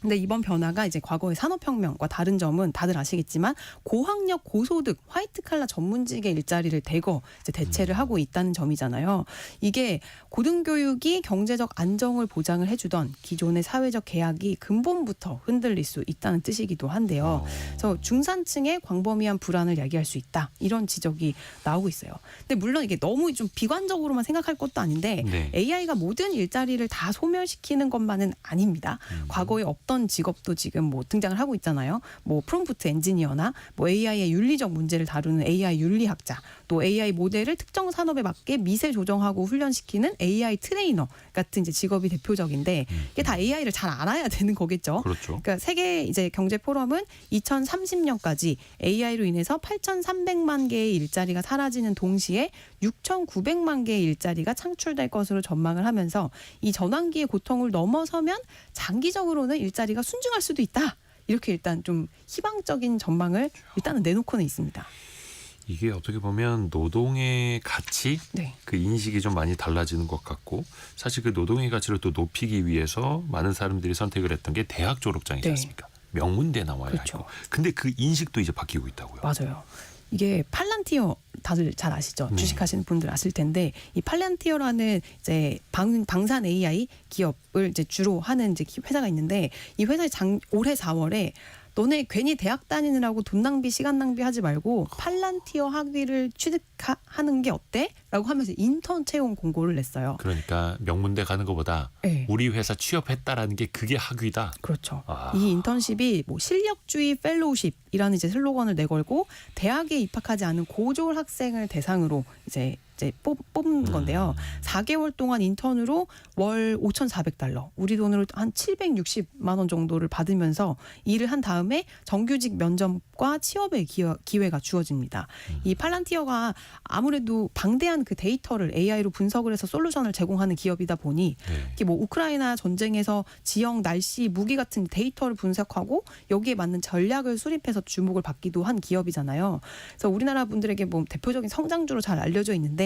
근데 이번 변화가 이제 과거의 산업혁명과 다른 점은 다들 아시겠지만 고학력, 고소득, 화이트 칼라 전문직의 일자리를 대거 이제 대체를 하고 있다는 점이잖아요. 이게 고등교육이 경제적 안정을 보장을 해주던 기존의 사회적 계약이 근본부터 흔들릴 수 있다는 뜻이기도 한데요. 그래서 중산층의 광범위한 불안을 야기할 수 있다. 이런 지적이 나오고 있어요. 근데 물론 이게 너무 좀 비관적으로만 생각할 것도 아닌데 네. AI가 모든 일자리를 다 소멸시키는 것만은 아닙니다. 과거에 없던 직업도 지금 뭐 등장을 하고 있잖아요. 뭐 프롬프트 엔지니어나 뭐 AI의 윤리적 문제를 다루는 AI 윤리학자, 또 AI 모델을 특정 산업에 맞게 미세 조정하고 훈련시키는 AI 트레이너 같은 이제 직업이 대표적인데 이게 다 AI를 잘 알아야 되는 거겠죠. 그렇죠. 그러니까 세계 이제 경제 포럼은 2030년까지 AI로 인해서 8,300만 개의 일자리가 사라지는 동시에 6,900만 개의 일자리가 창출될 것으로 전망을 하면서 이 전환기의 고통을 넘어서면 장기적으로는 일자리가 순증할 수도 있다. 이렇게 일단 좀 희망적인 전망을 일단은 내놓고는 있습니다. 이게 어떻게 보면 노동의 가치, 네. 그 인식이 좀 많이 달라지는 것 같고 사실 그 노동의 가치를 또 높이기 위해서 많은 사람들이 선택을 했던 게 대학 졸업장이지 네. 않습니까? 명문대 나와야 그렇죠. 하고. 근데 그 인식도 이제 바뀌고 있다고요. 맞아요. 이게 팔란티어 다들 잘 아시죠? 주식하시는 분들 아실 텐데 이 팔란티어라는 이제 방산 AI 기업을 이제 주로 하는 이제 회사가 있는데 이 회사에 올해 4월에 너네 괜히 대학 다니느라고 돈 낭비 시간 낭비하지 말고 팔란티어 학위를 취득하는 게 어때? 라고 하면서 인턴 채용 공고를 냈어요. 그러니까 명문대 가는 것보다 네. 우리 회사 취업했다라는 게 그게 학위다. 그렇죠. 아. 이 인턴십이 뭐 실력주의 펠로우십이라는 이제 슬로건을 내걸고 대학에 입학하지 않은 고졸 학생을 대상으로 이제 뽑은 건데요. 4개월 동안 인턴으로 월 $5,400, 우리 돈으로 한 760만 원 정도를 받으면서 일을 한 다음에 정규직 면접과 취업의 기회가 주어집니다. 이 팔란티어가 아무래도 방대한 그 데이터를 AI로 분석을 해서 솔루션을 제공하는 기업이다 보니 네. 이게 뭐 우크라이나 전쟁에서 지형, 날씨, 무기 같은 데이터를 분석하고 여기에 맞는 전략을 수립해서 주목을 받기도 한 기업이잖아요. 그래서 우리나라 분들에게 뭐 대표적인 성장주로 잘 알려져 있는데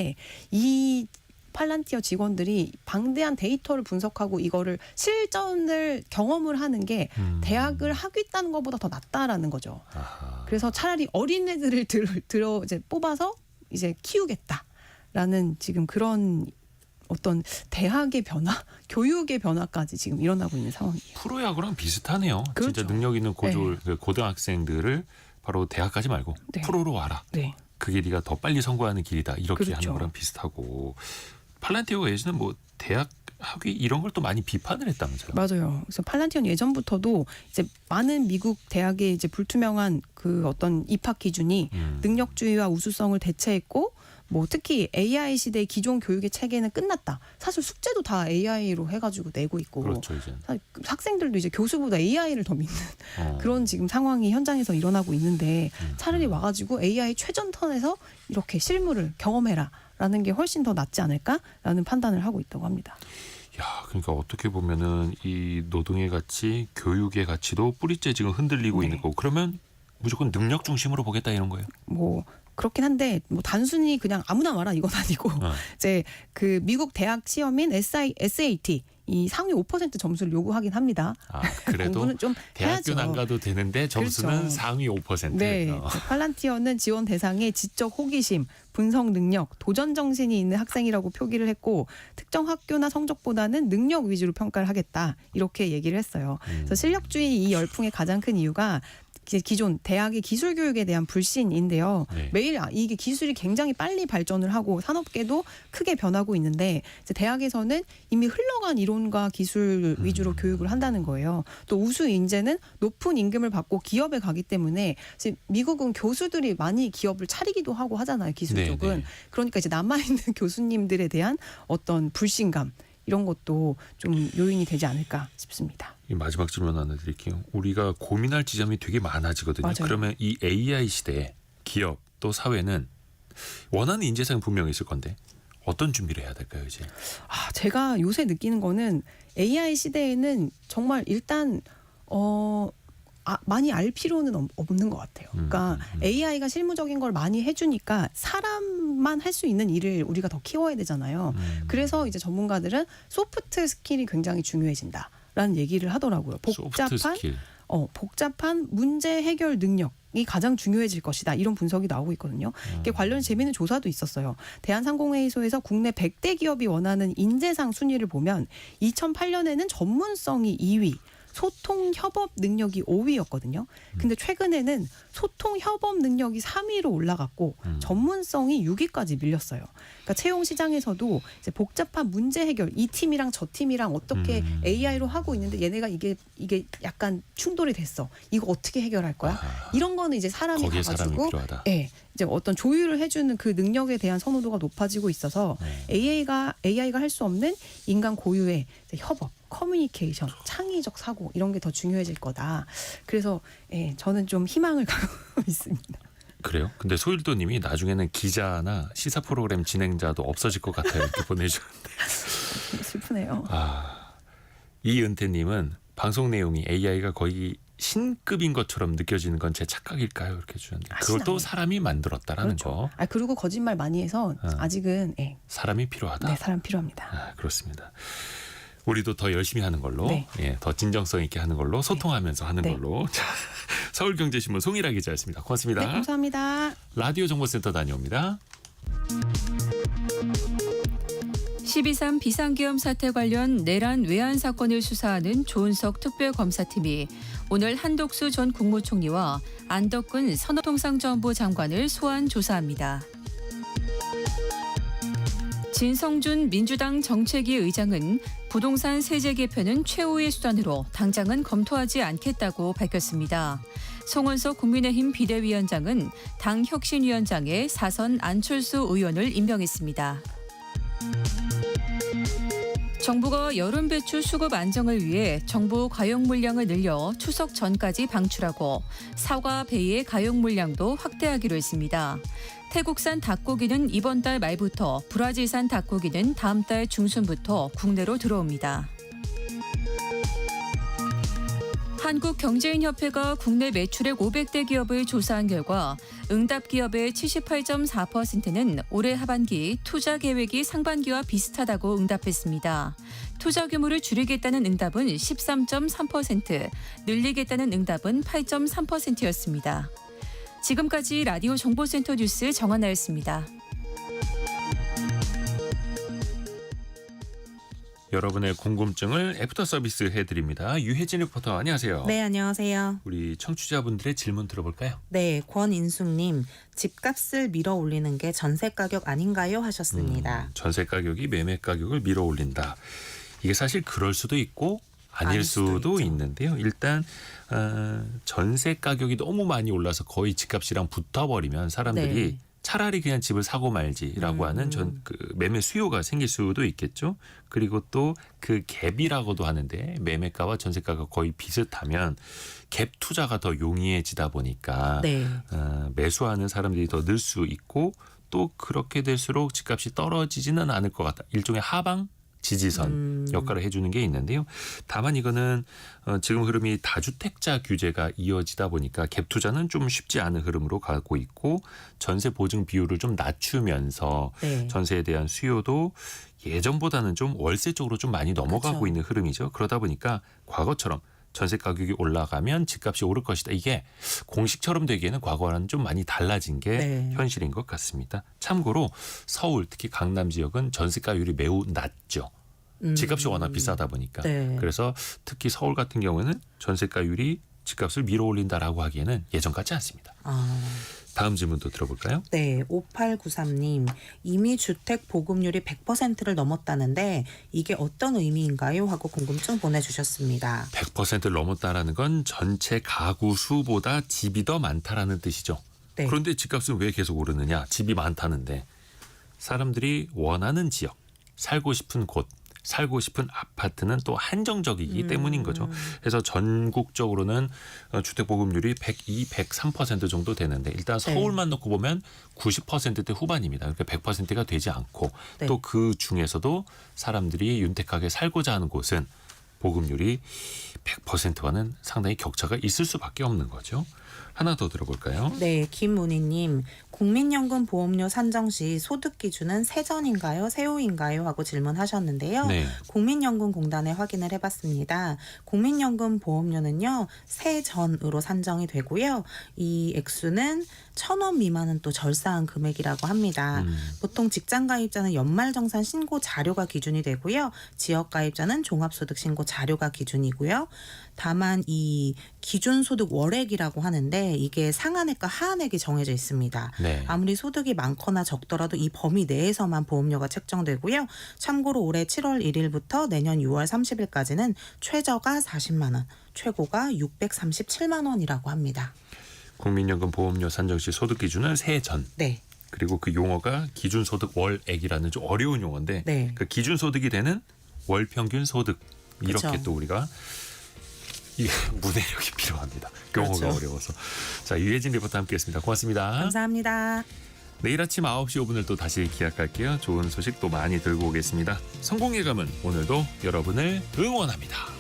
이 팔란티어 직원들이 방대한 데이터를 분석하고 이거를 실전을 경험을 하는 게 대학을 학위 따는 것보다 더 낫다라는 거죠. 아하. 그래서 차라리 어린애들을 들어 이제 뽑아서 이제 키우겠다라는 지금 그런 어떤 대학의 변화, 교육의 변화까지 지금 일어나고 있는 상황이에요. 프로야구랑 비슷하네요. 그렇죠. 진짜 능력 있는 그 고등학생들을 바로 대학 가지 말고 네. 프로로 와라. 네. 그게 네가 더 빨리 성공하는 길이다. 이렇게 그렇죠. 하는 거랑 비슷하고 팔란티어가 예전에 뭐 대학 학위 이런 걸 또 많이 비판을 했다면서요. 맞아요. 그래서 팔란티어는 예전부터도 이제 많은 미국 대학의 이제 불투명한 그 어떤 입학 기준이 능력주의와 우수성을 대체했고 뭐 특히 AI 시대의 기존 교육의 체계는 끝났다. 사실 숙제도 다 AI로 해가지고 내고 있고 그렇죠 이제. 사실 학생들도 이제 교수보다 AI를 더 믿는 그런 지금 상황이 현장에서 일어나고 있는데 차라리 와가지고 AI 최전선에서 이렇게 실무를 경험해라라는 게 훨씬 더 낫지 않을까라는 판단을 하고 있다고 합니다. 야, 그러니까 어떻게 보면은 이 노동의 가치, 교육의 가치도 뿌리째 지금 흔들리고 네. 있는 거고 그러면 무조건 능력 중심으로 보겠다 이런 거예요. 뭐 그렇긴 한데 뭐 단순히 그냥 아무나 와라 이건 아니고 이제 그 미국 대학 시험인 SAT 이 상위 5% 점수를 요구하긴 합니다. 아, 그래도 공부는 좀 대학교 해야죠. 안 가도 되는데 점수는 그렇죠. 상위 5%. 네, 팔란티어는 지원 대상에 지적 호기심, 분석 능력, 도전 정신이 있는 학생이라고 표기를 했고 특정 학교나 성적보다는 능력 위주로 평가를 하겠다 이렇게 얘기를 했어요. 그래서 실력주의 이 열풍의 가장 큰 이유가 기존 대학의 기술 교육에 대한 불신인데요. 네. 매일 이게 기술이 굉장히 빨리 발전을 하고 산업계도 크게 변하고 있는데 이제 대학에서는 이미 흘러간 이론과 기술 위주로 교육을 한다는 거예요. 또 우수 인재는 높은 임금을 받고 기업에 가기 때문에 이제 미국은 교수들이 많이 기업을 차리기도 하고 하잖아요. 기술 네, 쪽은. 네. 그러니까 이제 남아있는 교수님들에 대한 어떤 불신감 이런 것도 좀 요인이 되지 않을까 싶습니다. 이 마지막 질문 하나 드릴게요. 우리가 고민할 지점이 되게 많아지거든요. 맞아요. 그러면 이 AI 시대에 기업 또 사회는 원하는 인재상이 분명히 있을 건데 어떤 준비를 해야 될까요, 이제? 제가 요새 느끼는 거는 AI 시대에는 정말 일단 많이 알 필요는 없는 것 같아요. 그러니까 AI가 실무적인 걸 많이 해주니까 사람만 할 수 있는 일을 우리가 더 키워야 되잖아요. 그래서 이제 전문가들은 소프트 스킬이 굉장히 중요해진다라는 얘기를 하더라고요. 소프트 스킬. 복잡한 문제 해결 능력이 가장 중요해질 것이다. 이런 분석이 나오고 있거든요. 이게 관련 재미있는 조사도 있었어요. 대한상공회의소에서 국내 100대 기업이 원하는 인재상 순위를 보면 2008년에는 전문성이 2위, 소통 협업 능력이 5위였거든요. 근데 최근에는 소통 협업 능력이 3위로 올라갔고 전문성이 6위까지 밀렸어요. 그러니까 채용 시장에서도 이제 복잡한 문제 해결 이 팀이랑 저 팀이랑 어떻게 AI로 하고 있는데 얘네가 이게 약간 충돌이 됐어. 이거 어떻게 해결할 거야? 이런 거는 이제 사람이 거기에 사람이 가가지고 필요하다. 이제 어떤 조율을 해주는 그 능력에 대한 선호도가 높아지고 있어서 AI가 할 수 없는 인간 고유의 이제 협업, 커뮤니케이션, 창의적 사고 이런 게 더 중요해질 거다. 그래서 저는 좀 희망을 갖고 있습니다. 그래요? 근데 소일도님이 나중에는 기자나 시사 프로그램 진행자도 없어질 것 같아요. 이렇게 보내주셨는데. 슬프네요. 이은태님은 방송 내용이 AI가 거의 신급인 것처럼 느껴지는 건 제 착각일까요? 이렇게 주셨는데 그것도 아니에요. 사람이 만들었다라는 거. 그리고 거짓말 많이 해서 아직은 사람이 필요하다. 사람 필요합니다. 그렇습니다. 우리도 더 열심히 하는 걸로, 네. 더 진정성 있게 하는 걸로, 소통하면서 하는 네. 걸로. 자, 서울경제신문 송일아 기자였습니다. 고맙습니다. 네, 감사합니다. 라디오 정보센터 다녀옵니다. 12.3 비상계엄 사태 관련 내란 외환 사건을 수사하는 조은석 특별검사팀이 오늘 한덕수 전 국무총리와 안덕근 산업통상자원부 장관을 소환 조사합니다. 진성준 민주당 정책위 의장은 부동산 세제 개편은 최후의 수단으로 당장은 검토하지 않겠다고 밝혔습니다. 송원석 국민의힘 비대위원장은 당 혁신위원장에 사선 안철수 의원을 임명했습니다. 정부가 여름 배추 수급 안정을 위해 정부 가용 물량을 늘려 추석 전까지 방출하고 사과, 배의 가용 물량도 확대하기로 했습니다. 태국산 닭고기는 이번 달 말부터, 브라질산 닭고기는 다음 달 중순부터 국내로 들어옵니다. 한국경제인협회가 국내 매출액 500대 기업을 조사한 결과 응답 기업의 78.4%는 올해 하반기 투자 계획이 상반기와 비슷하다고 응답했습니다. 투자 규모를 줄이겠다는 응답은 13.3%, 늘리겠다는 응답은 8.3%였습니다. 지금까지 라디오 정보센터 뉴스 정한나였습니다. 여러분의 궁금증을 애프터 서비스 해드립니다. 유혜진 리포터 안녕하세요. 네, 안녕하세요. 우리 청취자분들의 질문 들어볼까요? 네, 권인숙님, 집값을 밀어 올리는 게 전세 가격 아닌가요? 하셨습니다. 전세 가격이 매매 가격을 밀어 올린다. 이게 사실 그럴 수도 있고 아닐 수도 있는데요. 일단 전세 가격이 너무 많이 올라서 거의 집값이랑 붙어버리면 사람들이 네. 차라리 그냥 집을 사고 말지라고 하는 그 매매 수요가 생길 수도 있겠죠. 그리고 또 그 갭이라고도 하는데 매매가와 전세가가 거의 비슷하면 갭 투자가 더 용이해지다 보니까 네. 매수하는 사람들이 더 늘 수 있고 또 그렇게 될수록 집값이 떨어지지는 않을 것 같다. 일종의 하방 지지선 역할을 해주는 게 있는데요. 다만 이거는 지금 흐름이 다주택자 규제가 이어지다 보니까 갭 투자는 좀 쉽지 않은 흐름으로 가고 있고 전세 보증 비율을 좀 낮추면서 네. 전세에 대한 수요도 예전보다는 좀 월세 쪽으로 좀 많이 넘어가고 그렇죠. 있는 흐름이죠. 그러다 보니까 과거처럼 전세 가격이 올라가면 집값이 오를 것이다. 이게 공식처럼 되기에는 과거와는 좀 많이 달라진 게 네. 현실인 것 같습니다. 참고로 서울 특히 강남 지역은 전세가율이 매우 낮죠. 집값이 워낙 비싸다 보니까. 네. 그래서 특히 서울 같은 경우는 전세가율이 집값을 밀어올린다라고 하기에는 예전 같지 않습니다. 다음 질문도 들어볼까요? 네, 5893님. 이미 주택 보급률이 100%를 넘었다는데 이게 어떤 의미인가요? 하고 궁금증 보내주셨습니다. 100%를 넘었다라는 건 전체 가구 수보다 집이 더 많다라는 뜻이죠. 네. 그런데 집값은 왜 계속 오르느냐? 집이 많다는데 사람들이 원하는 지역, 살고 싶은 곳, 살고 싶은 아파트는 또 한정적이기 때문인 거죠. 그래서 전국적으로는 주택 보급률이 102, 103% 정도 되는데 일단 서울만 놓고 보면 90%대 후반입니다. 그러니까 100%가 되지 않고 네. 또 그 중에서도 사람들이 윤택하게 살고자 하는 곳은 보급률이 100%와는 상당히 격차가 있을 수밖에 없는 거죠. 하나 더 들어볼까요? 네, 김문희님. 국민연금 보험료 산정 시 소득 기준은 세전인가요? 세후인가요? 하고 질문하셨는데요. 네. 국민연금공단에 확인을 해봤습니다. 국민연금 보험료는요. 세전으로 산정이 되고요. 이 액수는 1,000원 미만은 또 절사한 금액이라고 합니다. 보통 직장가입자는 연말정산 신고 자료가 기준이 되고요. 지역가입자는 종합소득 신고 자료가 기준이고요. 다만 이 기준소득 월액이라고 하는데 이게 상한액과 하한액이 정해져 있습니다. 네. 아무리 소득이 많거나 적더라도 이 범위 내에서만 보험료가 책정되고요. 참고로 올해 7월 1일부터 내년 6월 30일까지는 최저가 40만 원, 최고가 637만 원이라고 합니다. 국민연금 보험료 산정 시 소득 기준은 세전. 네. 그리고 그 용어가 기준소득 월액이라는 좀 어려운 용어인데 네. 그 기준소득이 되는 월평균 소득 이렇게 그쵸. 또 우리가 이게 문해력이 필요합니다. 용어가 그렇죠. 어려워서. 자, 유혜진 리포터 함께했습니다. 고맙습니다. 감사합니다. 내일 아침 9시 5분을 또 다시 기약할게요. 좋은 소식 또 많이 들고 오겠습니다. 성공의 감은 오늘도 여러분을 응원합니다.